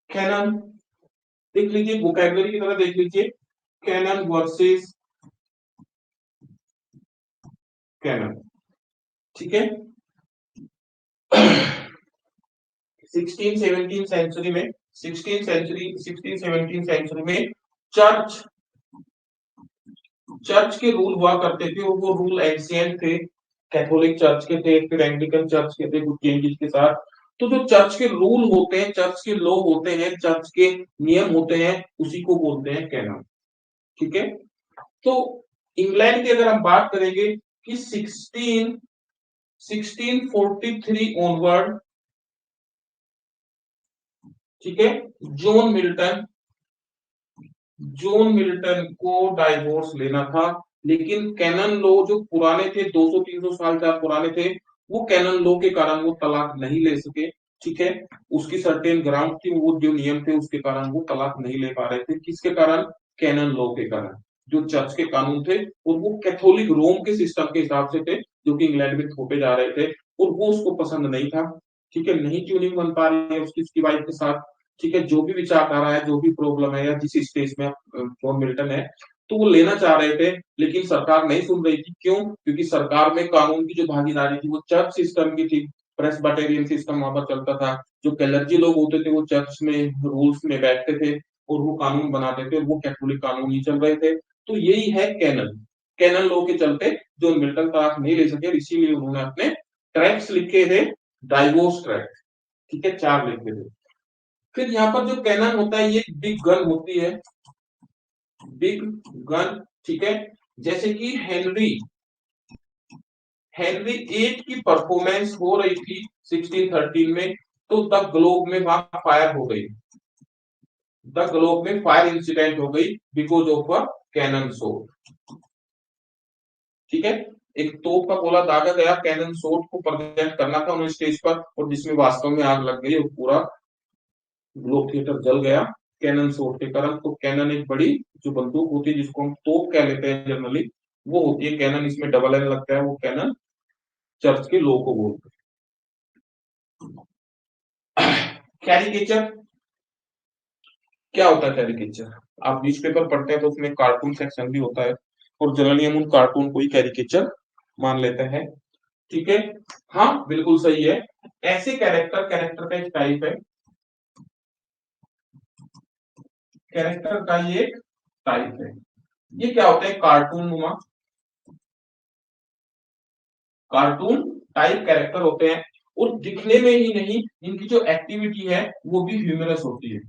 Speaker 1: कैनन देख लीजिए, वोकैबुलरी की तरह देख लीजिए, कैनन वर्सेस कैनन, ठीक है। 16 17 सेंचुरी में चर्च चर्च के रूल हुआ करते थे, और वो रूल एंशिएंट थे, कैथोलिक चर्च के थे, फिर एंग्लिकन चर्च के थे, कुछ चेंजेस के साथ। तो जो चर्च के रूल होते हैं, चर्च के लॉ होते हैं, चर्च के नियम होते हैं, उसी को बोलते हैं कैनन, ठीक है। तो इंग्लैंड की अगर हम बात करेंगे कि 1643 ऑनवर्ड, ठीक है, जॉन मिल्टन जॉन मिल्टन को डाइवोर्स लेना था, लेकिन कैनन लॉ जो पुराने थे, 200-300 साल का पुराने थे, वो कैनन लॉ के कारण वो तलाक नहीं ले सके, ठीक है। उसकी सर्टेन ग्राउंड थी, वो जो नियम थे उसके कारण वो तलाक नहीं ले पा रहे थे। किसके कारण, कैनन लॉ के कारण, जो चर्च के कानून थे, और वो कैथोलिक रोम के सिस्टम के हिसाब से थे, जो कि इंग्लैंड में थोपे जा रहे थे, और वो उसको पसंद नहीं था, ठीक है। नहीं ट्यूनिंग बन पा रही है उसकी वाइफ के साथ, ठीक है। जो भी विचारधारा है, जो भी प्रॉब्लम है, या जिस स्टेज में जॉन मिल्टन है, तो वो लेना चाह रहे थे, लेकिन सरकार नहीं सुन रही थी। क्यों, क्योंकि सरकार में कानून की जो भागीदारी थी वो चर्च सिस्टम की थी, प्रेसबाटेरियन सिस्टम वहां पर चलता था। जो कैलर्जी लोग होते थे वो चर्च में रूल्स में बैठते थे और वो कानून बनाते थे, और वो कैथोलिक कानून ही चल रहे थे। तो यही है कैनन, कैनन लॉ के चलते जॉन मिल्टन तलाक नहीं ले सके, इसीलिए उन्होंने अपने ट्रैक्ट्स लिखे थे, डाइवोर्स ट्रैक्ट, ठीक है, 4 लिखे थे। फिर यहाँ पर जो कैनन होता है, ये बिग गन होती है, बिग गन, ठीक है। जैसे कि हेनरी हेनरी 8 की परफॉर्मेंस हो रही थी 1613 में, तो द ग्लोब में वहां फायर हो गई, द ग्लोब में फायर इंसिडेंट हो गई because of a cannon shot, ठीक है। एक तोप का गोला दागा गया, कैनन शॉट को प्रेजेंट करना था उन्हें स्टेज पर, और जिसमें वास्तव में आग लग गई और पूरा ग्लोब थिएटर जल गया कैनन शॉट के कारण। तो कैनन एक बड़ी जो बंदूक होती है, जिसको हम तोप कह लेते हैं जनरली, वो होती है कैनन। इसमें डबल एन लगता है, वो कैनन चर्च के लो को बोलते हैं। कैरिकेचर क्या होता है, कैरिकेचर आप न्यूज़पेपर पढ़ते हैं तो उसमें कार्टून सेक्शन भी होता है, और जनरली हम उन कार्टून को ही कैरिकेचर मान लेते हैं, ठीक है। हाँ बिल्कुल सही है। ऐसे कैरेक्टर कैरेक्टर का एक टाइप है, कैरेक्टर का ये एक टाइप है। ये क्या होता है, कार्टून नुमा, कार्टून टाइप कैरेक्टर होते हैं, और दिखने में ही नहीं, इनकी जो एक्टिविटी है वो भी ह्यूमरस होती है,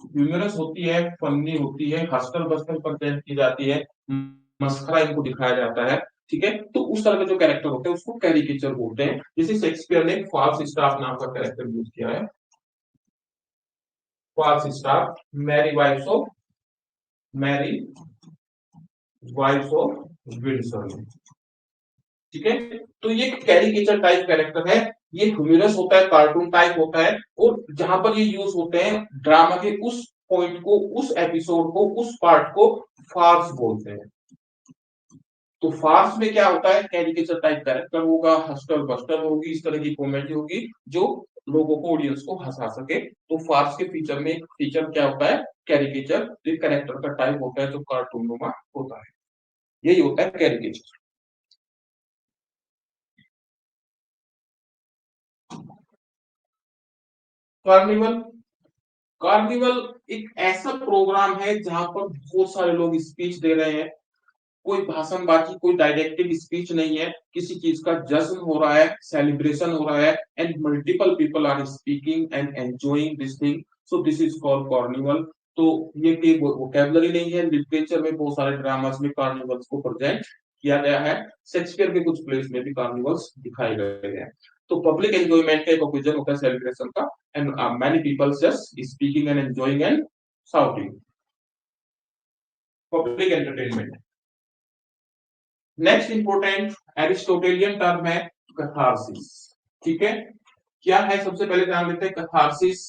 Speaker 1: ह्यूमरस होती है, फनी होती है, हंसकर बसकर प्रेजेंट की जाती है, मस्खरा इनको दिखाया जाता है, ठीक है। तो उस तरह के जो कैरेक्टर होते हैं उसको कैरिकेचर बोलते हैं। जैसे शेक्सपियर ने फॉल्स स्टाफ नाम का कैरेक्टर यूज किया है, Falstaff, merry wives of merry wives of Windsor, ठीक है। तो ये कैरिकेचर टाइप कैरेक्टर है, ये ह्यूमरस होता है, कार्टून टाइप होता है, और जहां पर ये यूज होते हैं ड्रामा के उस पॉइंट को, उस एपिसोड को, उस पार्ट को फार्स बोलते हैं। तो फार्स में क्या होता है, कैरिकेचर टाइप कैरेक्टर होगा, हस्टर बस्टर होगी, इस तरह की कॉमेडी होगी जो लोगों को, ऑडियंस को हंसा सके। तो फार्स के फीचर में एक फीचर क्या होता है, कैरिकेचर, तो कैरेक्टर का टाइप होता है जो कार्टून नुमा होता है, यही होता है कैरिकेचर। कार्निवल, कार्निवल एक ऐसा प्रोग्राम है जहां पर बहुत सारे लोग स्पीच दे रहे हैं, कोई भाषणबाजी, कोई डायरेक्टिव स्पीच नहीं है, किसी चीज का जश्न हो रहा है, सेलिब्रेशन हो रहा है, and multiple people are speaking and enjoying this thing. So this is called carnival. तो ये कोई वोकैबुलरी नहीं है, लिटरेचर में बहुत सारे ड्रामास में कार्निवल्स को प्रेजेंट किया गया है। शेक्सपियर के कुछ प्लेस में भी कार्निवल्स दिखाए गए हैं। तो पब्लिक एंजॉयमेंट का एक ओकेजन होता है सेलिब्रेशन का, and many people just speaking and enjoying and shouting, public entertainment. Next important Aristotelian term है कैथारसिस। ठीक है, क्या है सबसे पहले ध्यान देते हैं। कैथारसिस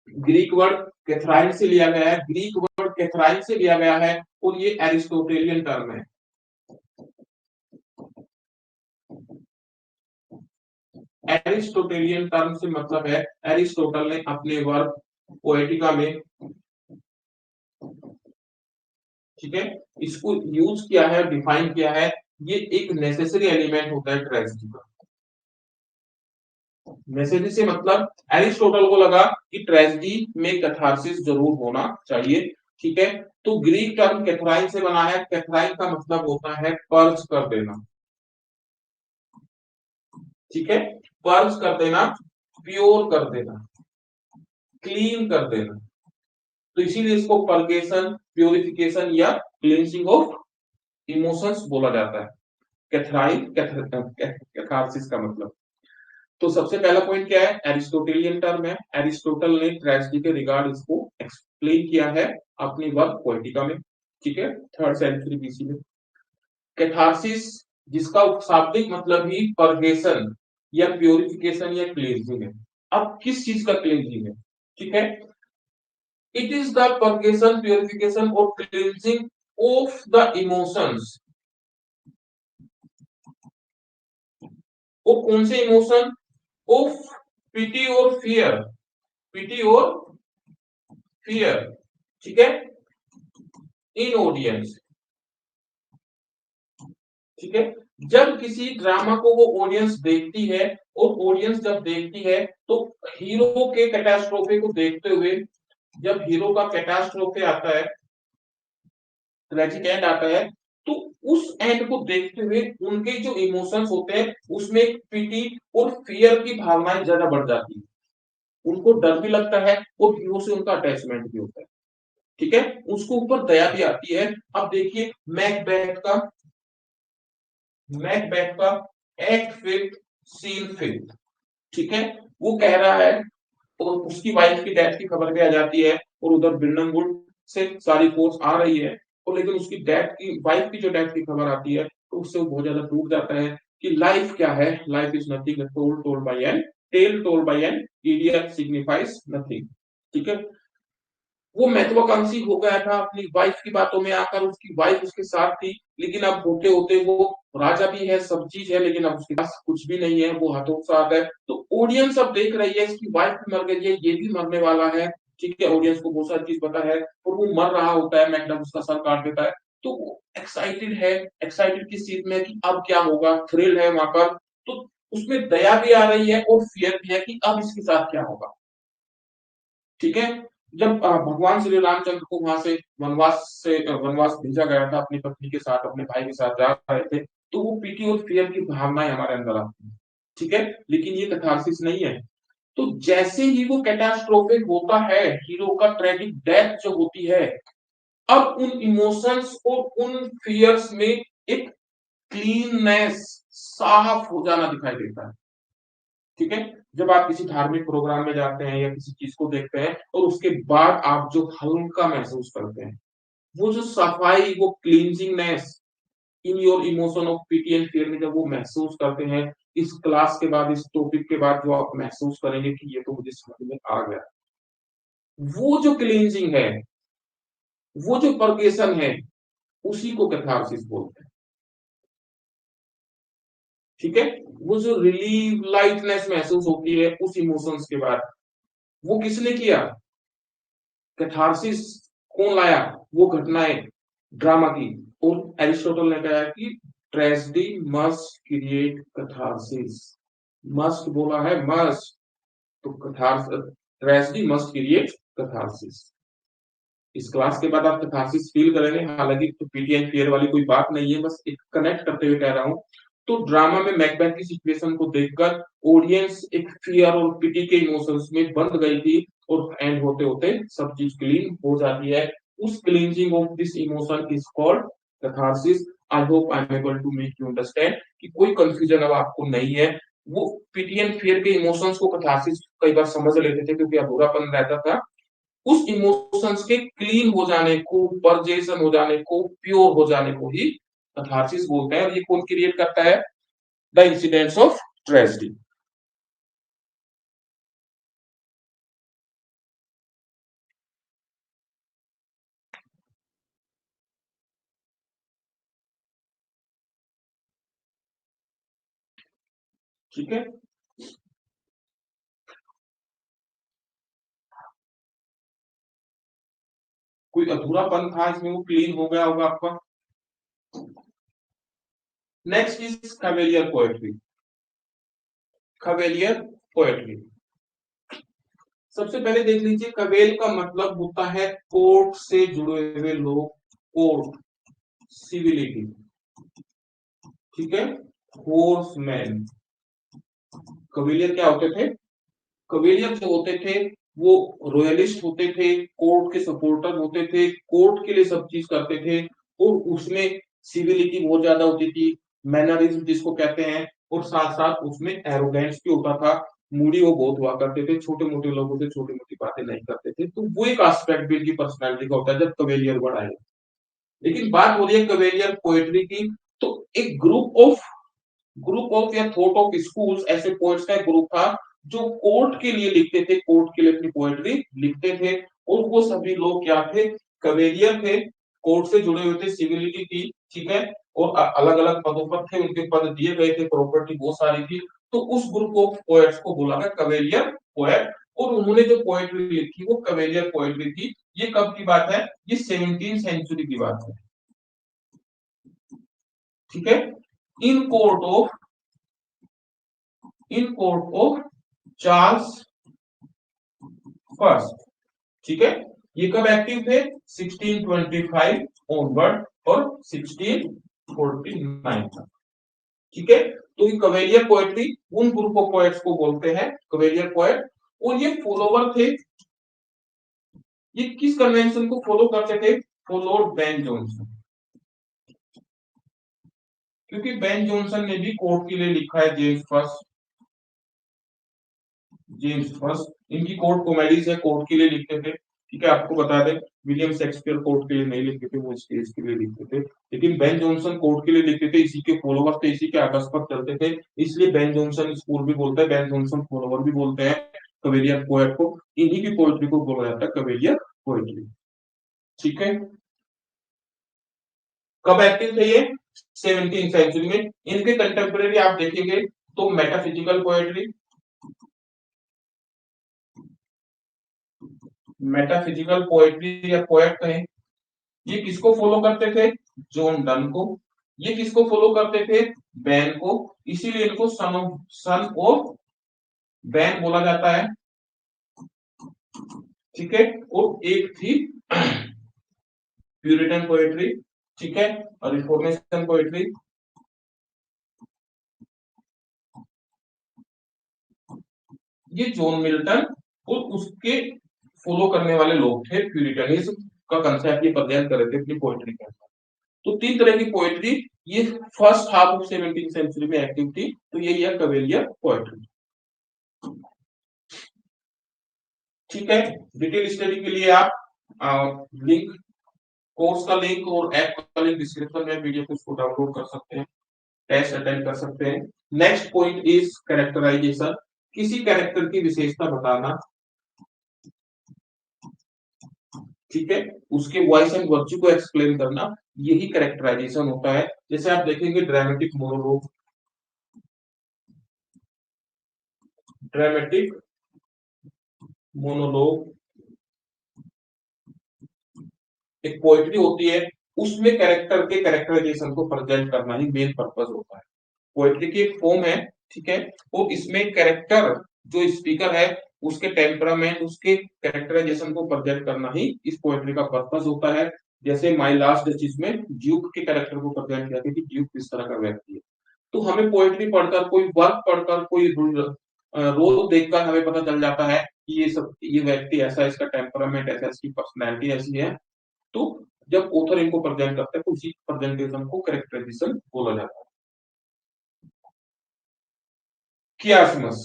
Speaker 1: ग्रीक वर्ड कैथराइन से लिया गया है, ग्रीक वर्ड कैथराइन से लिया गया है, और ये एरिस्टोटेलियन टर्म है। एरिस्टोटेलियन टर्म से मतलब है एरिस्टोटल ने अपने वर्क पोएटिका में, ठीक है, इसको यूज किया है, डिफाइन किया है। ये एक नेसेसरी एलिमेंट होता है ट्रेजेडी का। नेसेसरी से मतलब एरिस्टोटल को लगा कि ट्रेजेडी में कैथारसिस जरूर होना चाहिए। ठीक है, तो ग्रीक टर्म कैथराइन से बना है। कैथराइन का मतलब होता है पर्ज कर देना। ठीक है, पर्ज कर देना, प्योर कर देना, क्लीन कर देना। तो इसीलिए इसको पर्गेशन, प्योरिफिकेशन या क्लींजिंग ऑफ इमोशंस बोला जाता है। कैथराइन कैथारसिस का मतलब। तो सबसे पहला पॉइंट क्या है, एरिस्टोटेलियन टर्म है। एरिस्टोटल ने ट्रेजेडी के रिगार्ड इसको एक्सप्लेन किया है अपनी वर्क पोएटिका में। ठीक है, 3rd सेंचुरी बीसी में। कैथारसिस जिसका शाब्दिक मतलब ही पर्गेशन या प्योरिफिकेशन या क्लींजिंग है। अब किस चीज का क्लींजिंग है? ठीक है, इट इज द पर्गेशन, प्योरिफिकेशन और क्लींजिंग ऑफ द इमोशंस। वो कौन से इमोशन? ऑफ पिटी और फियर, पिटी और फियर। ठीक है, इन ऑडियंस। ठीक है, जब किसी ड्रामा को वो ऑडियंस देखती है, और ऑडियंस जब देखती है तो हीरो के कैटास्ट्रोफे को देखते हुए, जब हीरो का कैटास्ट्रोफे आता है, ट्रेजिक एंड आता है, तो उस एंड को देखते हुए उनके जो इमोशंस होते हैं उसमें पिटी और फियर की भावनाएं ज्यादा बढ़ जाती है। उनको डर भी लगता है और हीरो से उनका अटैचमेंट भी होता है। ठीक है, उसको ऊपर दया भी आती है। अब देखिए मैकबेथ का एक्ट 5 सीन 5। ठीक है, वो कह रहा है, और उसकी वाइफ की डेथ की खबर भी आ जाती है, और उधर बिल्डनवुड से सारी फोर्स आ रही है, और लेकिन उसकी डेथ की, वाइफ की जो डेथ की खबर आती है, तो उससे वो बहुत ज्यादा टूट जाता है कि लाइफ क्या है, life is nothing told by an tale told by an idiot signifies nothing. ठीक है, वो महत्वाकांक्षी हो गया था अपनी वाइफ की बातों में आकर, उसकी वाइफ उसके साथ थी, लेकिन अब होते होते वो राजा भी है, सब चीज है, लेकिन अब उसके पास कुछ भी नहीं है, वो हतोत्साहित है। तो ऑडियंस अब देख रही है इसकी वाइफ भी मर गई है, ये भी मरने वाला है। ठीक है, ऑडियंस को बहुत सारी चीज पता है, और वो मर रहा होता है, मैकडम उसका सर काट देता है। तो वो एक्साइटेड है, एक्साइटेड किस चीज में कि अब क्या होगा, थ्रिल है वहां पर। तो उसमें दया भी आ रही है और फियर भी है कि अब इसके साथ क्या होगा। ठीक है, जब भगवान श्री रामचंद्र को वहां से वनवास भेजा गया था, अपनी पत्नी के साथ, अपने भाई के साथ जा रहे थे, तो वो पीटी और फियर की भावनाएं हमारे अंदर आती है। ठीक है, लेकिन ये कैथारसिस नहीं है। तो जैसे ही वो कैटास्ट्रोफिक होता है, हीरो का ट्रेजिक डेथ जो होती है, अब उन इमोशंस और उन फियर्स में एक क्लीननेस, साफ हो जाना दिखाई देता है। ठीक है, जब आप किसी धार्मिक प्रोग्राम में जाते हैं या किसी चीज को देखते हैं, और उसके बाद आप जो हल्का महसूस करते हैं, वो जो सफाई, वो cleansingness in your emotion of pity and fear में जब वो महसूस करते हैं, इस क्लास के बाद, इस टॉपिक के बाद जो आप महसूस करेंगे कि ये तो मुझे समझ में आ गया, वो जो क्लींजिंग है, वो जो परगेशन है, उसी को कैथारसिस बोलते हैं। ठीक है, वो जो रिलीव, लाइटनेस महसूस होती है उस इमोशंस के बाद, वो किसने किया? कैथारसिस कौन लाया? वो घटनाएं ड्रामा की। और एरिस्टोटल ने कहा कि tragedy must create catharsis. Must बोला है, मस्ट। तो ट्रेजेडी मस्ट क्रिएट कैथारसिस। इस क्लास के बाद आप कैथारसिस फील करेंगे, हालांकि तो पीटी एंड फियर वाली कोई बात नहीं है, बस एक कनेक्ट करते हुए कह रहा हूं। तो ड्रामा में मैकबेथ की सिचुएशन को देखकर ऑडियंस एक फियर और पिटी के इमोशंस में बंध गई थी और एंड होते होते सब चीज क्लीन हो जाती है। उस cleansing of this emotion is called catharsis. I hope I am able to make you understand कि कोई कंफ्यूजन अब आपको नहीं है। वो पिटी एंड फियर के इमोशंस को कैथारसिस कई बार समझ लेते थे क्योंकि अधूरापन रहता था। उस इमोशंस के क्लीन हो जाने को, परजेशन हो जाने को, प्योर हो जाने को ही कैथारसिस बोलते हैं। और ये कौन क्रिएट करता है? The incidents of tragedy. ठीक है, कोई अधूरापन था इसमें, वो क्लीन हो गया होगा आपका। Next is cavalier poetry. Cavalier poetry, सबसे पहले देख लीजिए, कवेल का मतलब होता है कोर्ट से जुड़े हुए लोग, कोर्ट, सिविलिटी। ठीक है, होर्समैन। कवेलियर क्या होते थे? कवेलियर जो होते थे वो रॉयलिस्ट होते थे, कोर्ट के सपोर्टर होते थे, कोर्ट के लिए सब चीज करते थे और उसमें सिविलिटी बहुत ज्यादा होती थी, मैनरिज्म जिसको कहते हैं, और साथ साथ उसमें एरोगेंस भी होता था। मूडी वो बहुत हुआ करते थे, छोटे मोटे लोगों से छोटी मोटी बातें नहीं करते थे। तो वो एक एस्पेक्ट भी इनकी पर्सनैलिटी का होता है जब कवेलियर वर्ड आएगा। लेकिन बात हो रही है कवेलियर पोएट्री की, तो एक ग्रुप ऑफ या थॉट ऑफ स्कूल्स, ऐसे पोएट्स का एक ग्रुप था जो कोर्ट के लिए लिखते थे, कोर्ट के लिए अपनी पोएट्री लिखते थे। और वो सभी लोग क्या थे? कवेलियर थे, कोर्ट से जुड़े हुए थे, सिविलिटी थी, ठीक है, और अलग अलग पदों पर थे, उनके पद दिए गए थे, प्रॉपर्टी बहुत सारी थी। तो उस ग्रुप ऑफ पोएट्स को बोला गया कवेलियर पोएट। और उन्होंने जो पोएट्री लिखी वो कवेलियर पोएट्री थी। ये कब की बात है? ये 17th सेंचुरी की बात है। ठीक है, in court of Charles first. ठीक है, ये कब एक्टिव थे? 1625 ऑनवर्ड और 1649 तक। ठीक है, तो ये कवेलियर पोएट्री उन ग्रुप ऑफ पोएट्स को बोलते हैं कवेलियर पोएट। और ये फॉलोवर थे, ये किस कन्वेंशन को फॉलो करते थे? Followed Ben Jonson. क्योंकि बेन जॉनसन ने भी कोर्ट के लिए लिखा है, जेम्स फर्स्ट, इनकी कोर्ट कॉमेडीज है, कोर्ट के लिए लिखते थे। ठीक है, आपको बता दें, विलियम शेक्सपियर कोर्ट के लिए नहीं लिखते थे, वो स्टेज के लिए लिखते थे। लेकिन बेन जॉनसन कोर्ट के लिए लिखते थे, इसी के फॉलोवर थे, इसी के आदर्श पर चलते थे, इसलिए बेन जॉनसन स्कूल भी बोलते हैं, बेन जॉनसन फॉलोवर भी बोलते हैं कवेलियर पोएट को। इन्हीं की पोएट्री को बोला जाता है कवेलियर पोएट्री। ठीक है, कब एक्टिव थे ये? 17th सेंचुरी में। इनके कंटेम्परेरी आप देखेंगे तो मेटाफिजिकल पोएट्री या पोएट कहें, ये किसको फॉलो करते थे? जॉन डन को। ये किसको फॉलो करते थे? बैन को। इसीलिए इनको सन ऑफ बैन बोला जाता है। ठीक है, और एक थी प्यूरिटन पोएट्री, ठीक है, और रिफॉर्मेशन पोएट्री। ये जॉन मिल्टन और उसके फॉलो करने वाले लोग थे, प्यूरिटनिज्म का कंसेप्ट ये अध्ययन कर रहे थे अपनी पोएट्री के अंदर। तो तीन तरह की पोएट्री ये first half of 17th century में एक्टिव थी। तो यही है कवेलियर पोएट्री। ठीक है, डिटेल स्टडी के लिए आप लिंक, कोर्स का लिंक और ऐप का लिंक डिस्क्रिप्शन में, पीडीएफ उसको डाउनलोड कर सकते हैं, टेस्ट अटेंड कर सकते हैं। नेक्स्ट पॉइंट इज कैरेक्टराइजेशन, किसी कैरेक्टर की विशेषता बताना। ठीक है, उसके वॉइस एंड वर्च्यू को एक्सप्लेन करना, यही कैरेक्टराइजेशन होता है। जैसे आप देखेंगे ड्रामेटिक मोनोलॉग एक पोएट्री होती है, उसमें कैरेक्टर के कैरेक्टराइजेशन को प्रेजेंट करना ही मेन पर्पस होता है। पोएट्री की एक फॉर्म है, ठीक है, और इसमें कैरेक्टर जो स्पीकर है उसके टेम्परामेंट, उसके कैरेक्टराइजेशन को प्रेजेंट करना ही इस पोएट्री का पर्पस होता है। जैसे माय लास्ट डचेस में ड्यूक के कैरेक्टर को प्रेजेंट किया कि ड्यूक किस तरह का व्यक्ति है। तो हमें पोएट्री पढ़कर, कोई वर्क पढ़कर, कोई रोल देखकर हमें पता चल जाता है कि ये व्यक्ति ऐसा, इसका टेम्परामेंट ऐसा, इसकी पर्सनैलिटी ऐसी है। तो जब ऑथर इनको प्रेजेंट करता है तो उसी प्रेजेंटेशन को कैरेक्टराइजेशन बोला जाता है। कियासमस,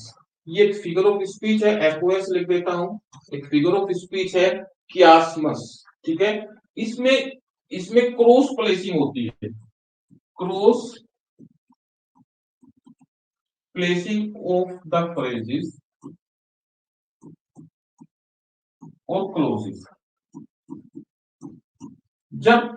Speaker 1: ये एक फिगर ऑफ स्पीच है, एफओएस लिख देता हूं, एक फिगर ऑफ स्पीच है कियासमस। ठीक है, इसमें इसमें क्रॉस प्लेसिंग होती है, cross placing of the phrases और क्लोजेस। जब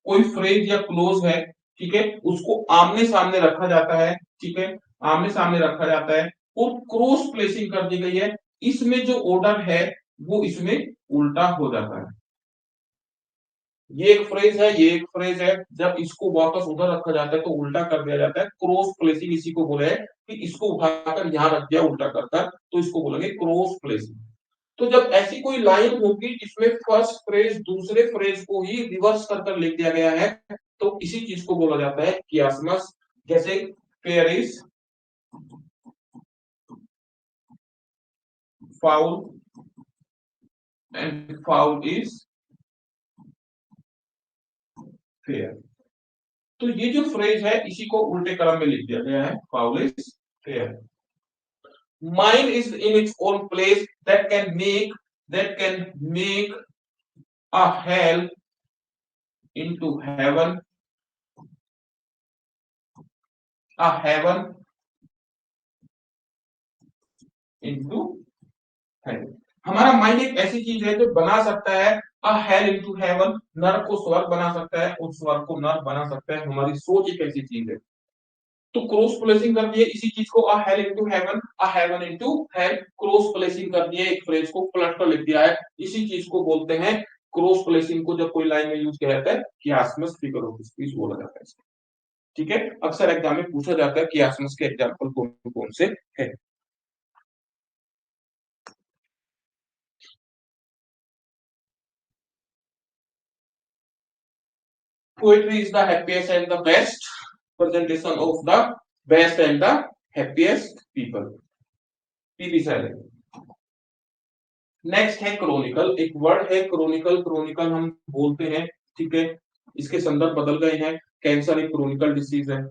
Speaker 1: कोई फ्रेज या क्लोज है, ठीक है, उसको आमने सामने रखा जाता है, ठीक है, आमने सामने रखा जाता है और क्रॉस प्लेसिंग कर दी गई है, इसमें जो ऑर्डर है वो इसमें उल्टा हो जाता है। ये एक फ्रेज है, ये एक फ्रेज है, जब इसको वापस उधर रखा जाता है तो उल्टा कर दिया जाता है, क्रॉस प्लेसिंग इसी को बोले हैं कि इसको उठाकर यहां रख दिया उल्टा करकर, तो इसको बोलेंगे क्रॉस प्लेसिंग। तो जब ऐसी कोई लाइन होगी जिसमें फर्स्ट फ्रेज दूसरे फ्रेज को ही रिवर्स कर लिख दिया गया है, तो इसी चीज को बोला जाता है कियासमस। जैसे fair is foul and foul is fair. तो ये जो फ्रेज है इसी को उल्टे क्रम में लिख दिया गया है, foul is fair. Mine is in its own place that can make a hell into heaven, a heaven into hell। हमारा माइंड एक ऐसी चीज है जो बना सकता है अ हेल इनटू हेवन, नर्क को स्वर्ग बना सकता है और स्वर्ग को नर्क बना सकता है। हमारी सोच एक ऐसी चीज है। तो क्रॉस प्लेसिंग कर दिए इसी चीज को, a hell into heaven, a heaven into hell, cross placing कर दिए, एक फ्रेज को पलट कर लिख दिया है, इसी चीज को बोलते हैं क्रॉस प्लेसिंग को। जब कोई लाइन में यूज किया जाता है कियासमस फिगर ऑफ स्पीच बोला जाता है। ठीक है, अक्सर एग्जाम में पूछा जाता है कियासमस के एग्जाम्पल कौन कौन से है। Poetry is the happiest and the best presentation of the best and the happiest people। PV salad. Next है क्रोनिकल, एक वर्ड है क्रोनिकल, क्रोनिकल हम बोलते हैं, ठीक है, इसके संदर्भ बदल गए हैं। कैंसर एक क्रोनिकल डिसीज है,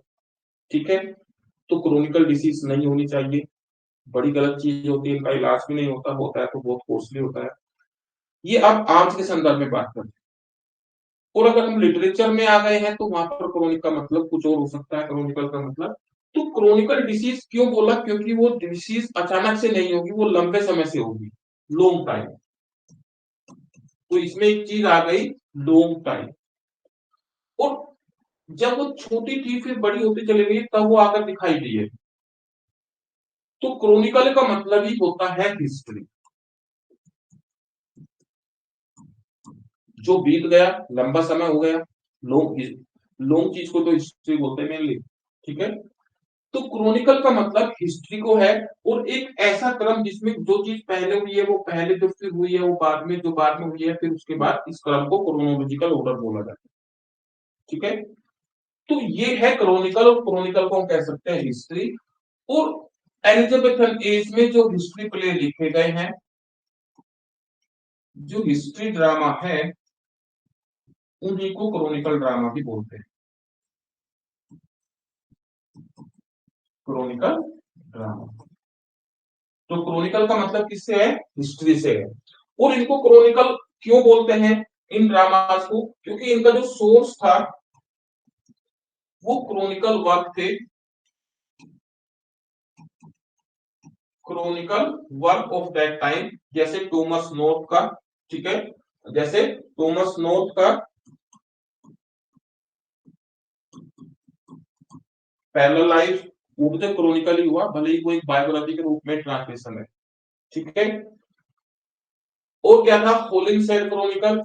Speaker 1: ठीक है, तो क्रोनिकल डिसीज नहीं होनी चाहिए, बड़ी गलत चीज होती है, इनका इलाज भी नहीं होता, होता है तो बहुत कॉस्टली होता है। ये अब आर्म्स के संदर्भ में बात करते हैं। और अगर हम लिटरेचर में आ गए हैं तो वहां पर क्रोनिक का मतलब कुछ और हो सकता है, क्रोनिकल का मतलब। तो क्रोनिकल डिसीज क्यों बोला, क्योंकि वो डिसीज अचानक से नहीं होगी, वो लंबे समय से होगी, लॉन्ग टाइम। तो इसमें एक चीज आ गई, लॉन्ग टाइम। और जब वो छोटी थी फिर बड़ी होती चली गई तब वो आकर दिखाई दी है। तो क्रोनिकल का मतलब ही होता है हिस्ट्री, जो बीत गया, लंबा समय हो गया, लॉन्ग, लॉन्ग चीज को तो हिस्ट्री बोलते हैं मेनली। ठीक है, तो क्रोनिकल का मतलब हिस्ट्री को है, और एक ऐसा क्रम जिसमें जो चीज पहले हुई है वो पहले, जो फिर हुई है वो बाद में, जो बाद में हुई है फिर उसके बाद, इस क्रम को क्रोनोलॉजिकल ऑर्डर बोला जाता है। ठीक है, तो ये है क्रोनिकल, और क्रोनिकल को हम कह सकते हैं हिस्ट्री। और एलिजाबेथन एज में जो हिस्ट्री प्ले लिखे गए हैं, जो हिस्ट्री ड्रामा है, उन्हीं को क्रोनिकल ड्रामा भी बोलते हैं, क्रोनिकल ड्रामा। तो क्रोनिकल का मतलब किससे है, हिस्ट्री से है। और इनको क्रोनिकल क्यों बोलते हैं इन ड्रामास को, क्योंकि इनका जो सोर्स था वो क्रोनिकल वर्क थे, chronicle work of that time, जैसे टॉमस नॉर्थ का। ठीक है, जैसे टॉमस नॉर्थ का पैरेलल लाइफ, वो भी तो क्रोनिकल ही हुआ, भले ही वो एक बायोग्राफी के रूप में ट्रांसलेशन है। ठीक है, और क्या था, होलिंसेड क्रॉनिकल,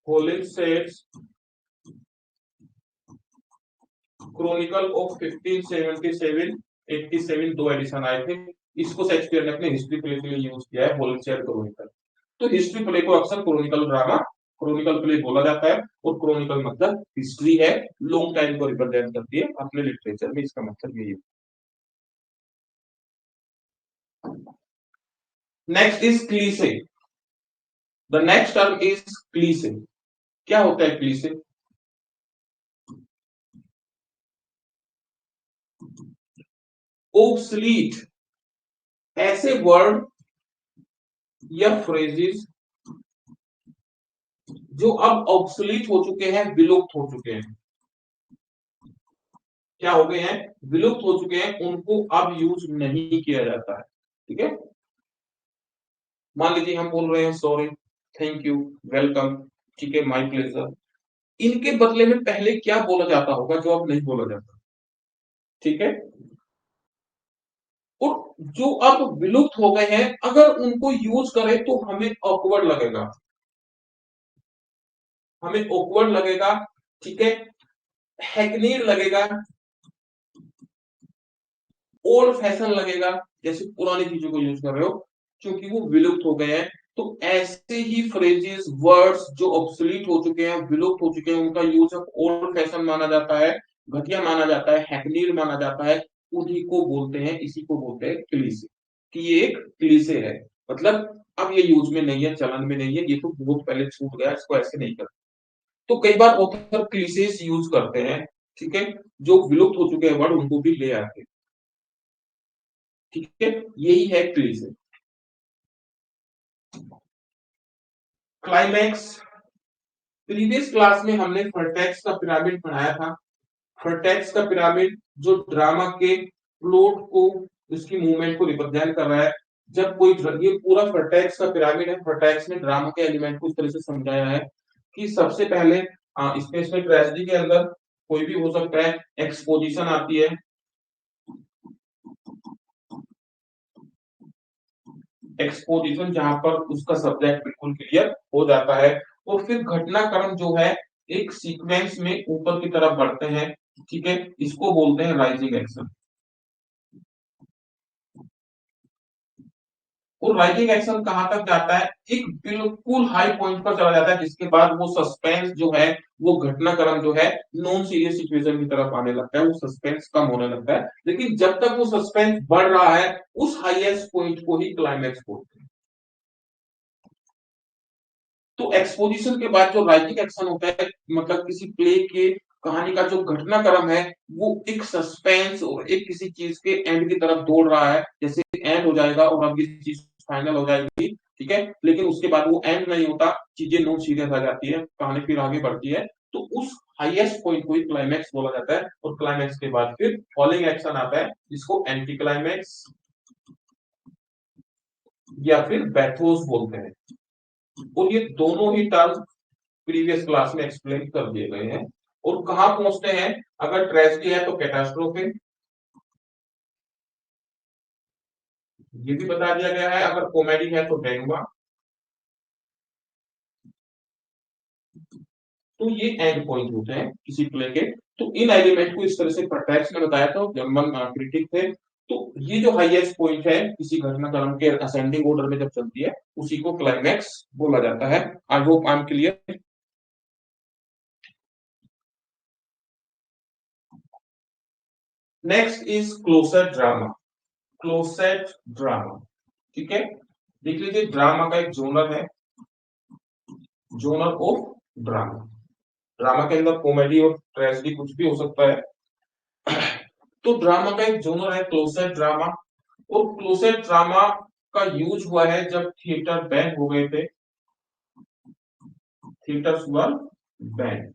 Speaker 1: होलिंसेड क्रॉनिकल ऑफ 1577, 87, दो एडिशन आए थे। इसको शेक्सपियर ने अपने हिस्ट्री प्ले के लिए यूज किया है, होलिंसेड क्रॉनिकल। तो हिस्ट्री प्ले को अक्सर क्रॉनिकल ड्रामा क्रोनिकल प्ले बोला जाता है, और क्रोनिकल मतलब हिस्ट्री है, लॉन्ग टाइम को रिप्रेजेंट करती है अपने लिटरेचर में, इसका मतलब यही है। Next is cliche. The next term is cliche. क्या होता है क्लीसे? ओब्सलीट, ऐसे वर्ड या फ्रेजेस जो अब ऑब्सोलीट हो चुके हैं, विलुप्त हो चुके हैं। क्या हो गए हैं? विलुप्त हो चुके हैं, उनको अब यूज नहीं किया जाता है। ठीक है, मान लीजिए हम बोल रहे हैं सॉरी, थैंक यू, वेलकम, ठीक है, माय प्लेजर, इनके बदले में पहले क्या बोला जाता होगा जो अब नहीं बोला जाता? ठीक है, और जो अब विलुप्त हो गए हैं, अगर उनको यूज करें तो हमें ऑकवर्ड लगेगा, हमें ऑकवर्ड लगेगा, ठीक है, हैकनीड लगेगा, ओल्ड फैशन लगेगा, जैसे पुरानी चीजों को यूज कर रहे हो, क्योंकि वो विलुप्त हो गए हैं। तो ऐसे ही फ्रेजेस, वर्ड्स जो ऑब्सोलीट हो चुके हैं, विलुप्त हो चुके हैं, उनका यूज अब ओल्ड फैशन माना जाता है, घटिया माना जाता है, हैकनीड माना जाता है, उन्हीं को बोलते हैं, इसी को बोलते हैं क्लीसे, कि ये एक क्लीसे है, मतलब अब ये यूज में नहीं है, चलन में नहीं है, ये तो बहुत पहले छूट गया, इसको ऐसे नहीं करते। तो कई बार ऑथर क्लीसेस यूज करते हैं, ठीक है, जो विलुप्त हो चुके हैं वर्ड उनको भी ले आते हैं। ठीक है, यही है क्लीसे। क्लाइमैक्स। प्रीवियस क्लास में हमने वर्टेक्स का पिरामिड पढ़ाया था। वर्टेक्स का पिरामिड जो ड्रामा के प्लॉट को, उसकी मूवमेंट को रिप्रेजेंट कर रहा है। जब कोई ये पूरा वर्टेक्स का पिरामिड है, वर्टेक्स ने ड्रामा के एलिमेंट को इस तरह से समझाया है कि सबसे पहले स्पेशल ट्रेजेडी के अंदर कोई भी हो सकता है, एक्सपोजिशन आती है, एक्सपोजिशन जहां पर उसका सब्जेक्ट बिल्कुल क्लियर हो जाता है, और फिर घटनाक्रम जो है एक सीक्वेंस में ऊपर की तरफ बढ़ते हैं, ठीक है, इसको बोलते हैं राइजिंग एक्शन। और राइजिंग एक्शन कहां तक जाता है? एक बिल्कुल हाई पॉइंट पर चला जाता है, जिसके बाद वो सस्पेंस जो है, वो घटनाक्रम जो है नॉन सीरियस सिचुएशन की तरफ आने लगता है, वो सस्पेंस कम होने लगता है, लेकिन जब तक वो सस्पेंस बढ़ रहा है, उस हाईएस्ट पॉइंट को ही क्लाइमैक्स बोलते हैं। तो एक्सपोजिशन के बाद जो राइटिंग एक्शन होता है, मतलब किसी प्ले के कहानी का जो घटनाक्रम है, वो एक सस्पेंस और एक किसी चीज के एंड की तरफ दौड़ रहा है, जैसे एंड हो जाएगा और अब ये चीज फाइनल हो जाएगी, ठीक है, लेकिन उसके बाद वो एंड नहीं होता, चीजें नॉन सीरियस आ जाती है, कहानी फिर आगे बढ़ती है, तो उस हाईएस्ट पॉइंट को ही क्लाइमैक्स बोला जाता है, और क्लाइमैक्स के बाद फिर फॉलोइंग एक्शन आता है, जिसको एंटी क्लाइमैक्स या फिर बैथोस बोलते हैं। और ये दोनों ही टर्म प्रीवियस क्लास में एक्सप्लेन कर दिए गए हैं। और कहां पहुंचते हैं? अगर ट्रेजेडी है तो कैटास्ट्रोफे, ये भी बता दिया गया है, अगर कॉमेडी है तो ड्रामा। तो ये एंड पॉइंट होते हैं किसी प्ले के। तो इन एलिमेंट को इस तरह से प्रटेक्स में बताया था जर्मन क्रिटिक थे। तो ये जो हाईएस्ट पॉइंट है किसी घटनाक्रम के असेंडिंग ऑर्डर में जब चलती है, उसी को क्लाइमैक्स बोला जाता है। आई hope I am clear. Next is closet drama. Closet drama, ठीक है, देख लीजिए, ड्रामा का एक जोनर है, जोनर ऑफ ड्रामा। ड्रामा के अंदर कॉमेडी और ट्रेजेडी कुछ भी हो सकता है। तो ड्रामा का एक जोनर है क्लोसेट ड्रामा। और क्लोसेट ड्रामा का यूज हुआ है जब थिएटर बैन हो गए थे, थिएटर्स वर बैन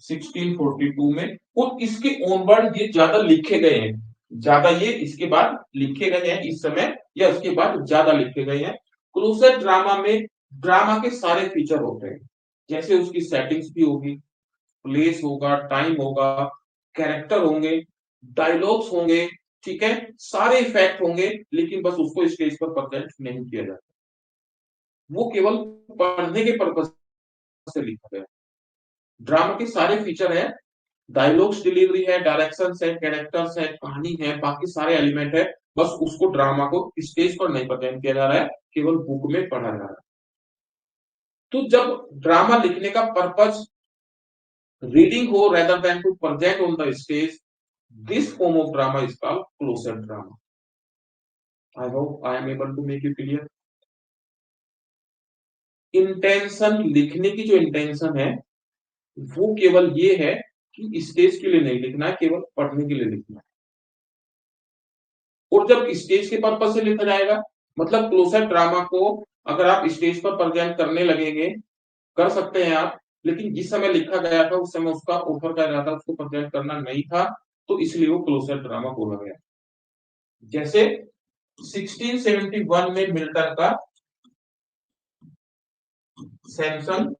Speaker 1: 1642 में। और इसके ऑनवर्ड ये ज्यादा लिखे गए हैं, ज्यादा ये इसके बाद लिखे गए हैं, इस समय या उसके बाद ज्यादा लिखे गए हैं। क्लोसेट ड्रामा में ड्रामा के सारे फीचर होते हैं, जैसे उसकी सेटिंग्स भी होगी, प्लेस होगा, टाइम होगा, कैरेक्टर होंगे, डायलॉग्स होंगे, ठीक है, सारे इफेक्ट होंगे, लेकिन बस उसको स्टेज पर प्रेजेंट नहीं किया जाता, वो केवल पढ़ने के पर्पज से लिखा गया। ड्रामा के सारे फीचर है, डायलॉग्स डिलीवरी है, डायरेक्शन है, कैरेक्टर्स है, कहानी है, बाकी सारे एलिमेंट है, बस उसको ड्रामा को स्टेज पर नहीं प्रेजेंट किया जा रहा है, केवल बुक में पढ़ा जा रहा है। तो जब ड्रामा लिखने का पर्पज रीडिंग हो rather than to present on the stage, this form of drama is called closer drama. I hope I am able to make you clear. Intention, लिखने की जो इंटेंशन है वो केवल ये है कि स्टेज के लिए नहीं लिखना है, केवल पढ़ने के लिए लिखना है। और जब स्टेज के पर्पज से लिखा जाएगा, मतलब क्लोजर ड्रामा को अगर आप स्टेज पर प्रेजेंट करने लगेंगे, कर सकते हैं आप, लेकिन जिस समय लिखा गया था उस समय उसका ऑफर का इरादा उसको प्रेजेंट करना नहीं था, तो इसलिए वो क्लोजर ड्रामा बोला गया। जैसे 1671 में मिल्टन का सैमसन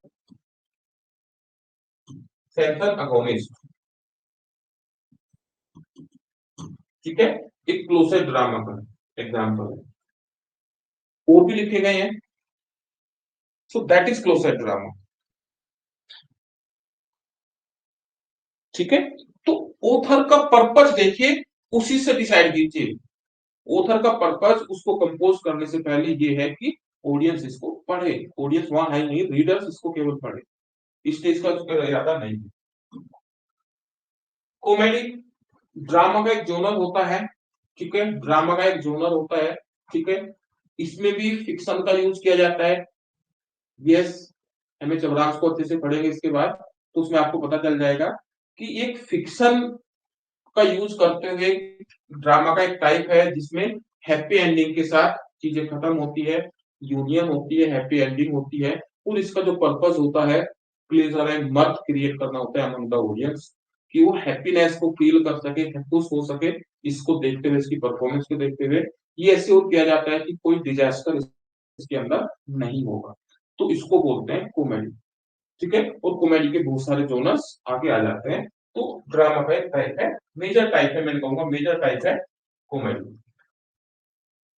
Speaker 1: सैमसन अगोनिस्ट, ठीक है, एक क्लोजर ड्रामा का एग्जाम्पल है, और भी लिखे गए हैं। So that is closer drama, ठीक है। तो ऑथर का पर्पज देखिए, उसी से डिसाइड कीजिए। ऑथर का पर्पज उसको कंपोज करने से पहले ये है कि ऑडियंस इसको पढ़े, ऑडियंस वहां है नहीं, रीडर्स इसको केवल पढ़े, स्टेज का इरादा नहीं है। कॉमेडी ड्रामा का एक जोनर होता है, ठीक है, ड्रामा का एक जोनर होता है, ठीक है। इसमें भी फिक्शन का यूज किया जाता है। यस, एम एच अब्राम्स को अच्छे से पढ़ेंगे इसके बाद, तो उसमें आपको पता चल जाएगा कि एक फिक्शन का यूज करते हुए ड्रामा का एक टाइप है जिसमें हैप्पी एंडिंग के साथ चीजें खत्म होती है, यूनियन होती है, हैप्पी एंडिंग होती है। और इसका जो पर्पज होता है, प्लेजर एंड मर्थ क्रिएट करना होता है अमंग द ऑडियंस, कि वो हैप्पीनेस को फील कर सके, खुश हो सके इसको देखते हुए, इसकी परफॉर्मेंस को देखते हुए। ये ऐसे और किया जाता है कि कोई डिजास्टर इसके अंदर नहीं होगा, तो इसको बोलते हैं कॉमेडी, ठीक है। और कॉमेडी के बहुत सारे जोनर्स आगे आ जाते हैं। तो ड्रामा का एक टाइप है, मेजर टाइप है, मैंने कहूंगा मेजर टाइप है कॉमेडी।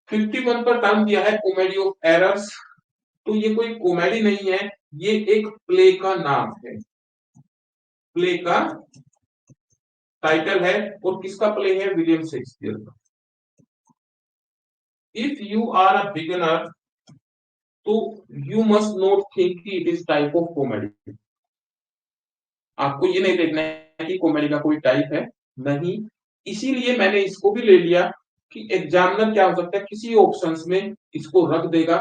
Speaker 1: 51 पर टर्म दिया है कॉमेडी ऑफ एरर्स। तो ये कोई कॉमेडी नहीं है, ये एक प्ले का नाम है, प्ले का टाइटल है। और किसका प्ले है? विलियम शेक्सपियर का। If you are a beginner तो यू मस्ट नॉट थिंक कि it is type of comedy. आपको ये नहीं देखना है कि कॉमेडी का कोई टाइप है, नहीं। इसीलिए मैंने इसको भी ले लिया कि एग्जामिनर क्या हो सकता है, किसी ऑप्शंस में इसको रख देगा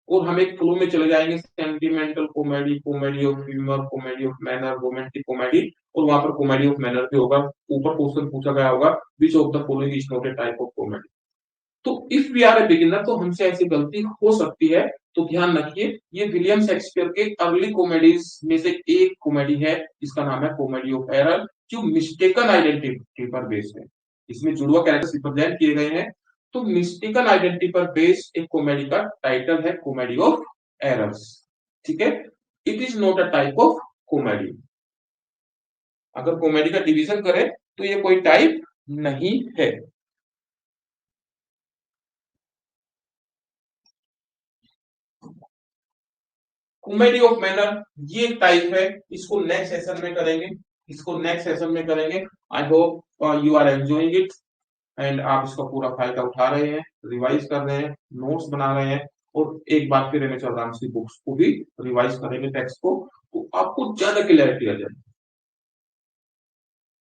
Speaker 1: और हम एक फ्लो में चले जाएंगे, sentimental comedy, comedy of humour, comedy of manner, romantic comedy, और वहां पर कॉमेडी ऑफ मैनर भी होगा। ऊपर क्वेश्चन पूछा गया होगा which of the following is not a type of comedy. तो if we are a beginner तो हमसे ऐसी गलती हो सकती है। तो ध्यान रखिए, ये विलियम शेक्सपियर के अर्ली कॉमेडीज में से एक कॉमेडी है, इसका नाम है कॉमेडी ऑफ एरर, जो मिस्टेकन आइडेंटिटी पर बेस्ड है। इसमें जुड़वा कैरेक्टर्स रिप्रेजेंट किए गए हैं। तो मिस्टेकन आइडेंटिटी पर बेस्ड एक कॉमेडी का टाइटल है कॉमेडी ऑफ एरर्स, ठीक है। It is not a type of comedy. अगर कॉमेडी का डिवीजन करें तो ये कोई टाइप नहीं है। कॉमेडी ऑफ मैनर ये एक टाइप है, इसको नेक्स्ट सेशन में करेंगे, इसको नेक्स्ट सेशन में करेंगे। I hope you are enjoying it and आप इसका पूरा फायदा उठा रहे हैं, रिवाइज कर रहे हैं, नोट्स बना रहे हैं, और एक बार फिर एम एच अब्राम्स की बुक्स को भी रिवाइज करेंगे, टेक्स्ट को, तो आपको ज्यादा क्लैरिटी आ जाएगी।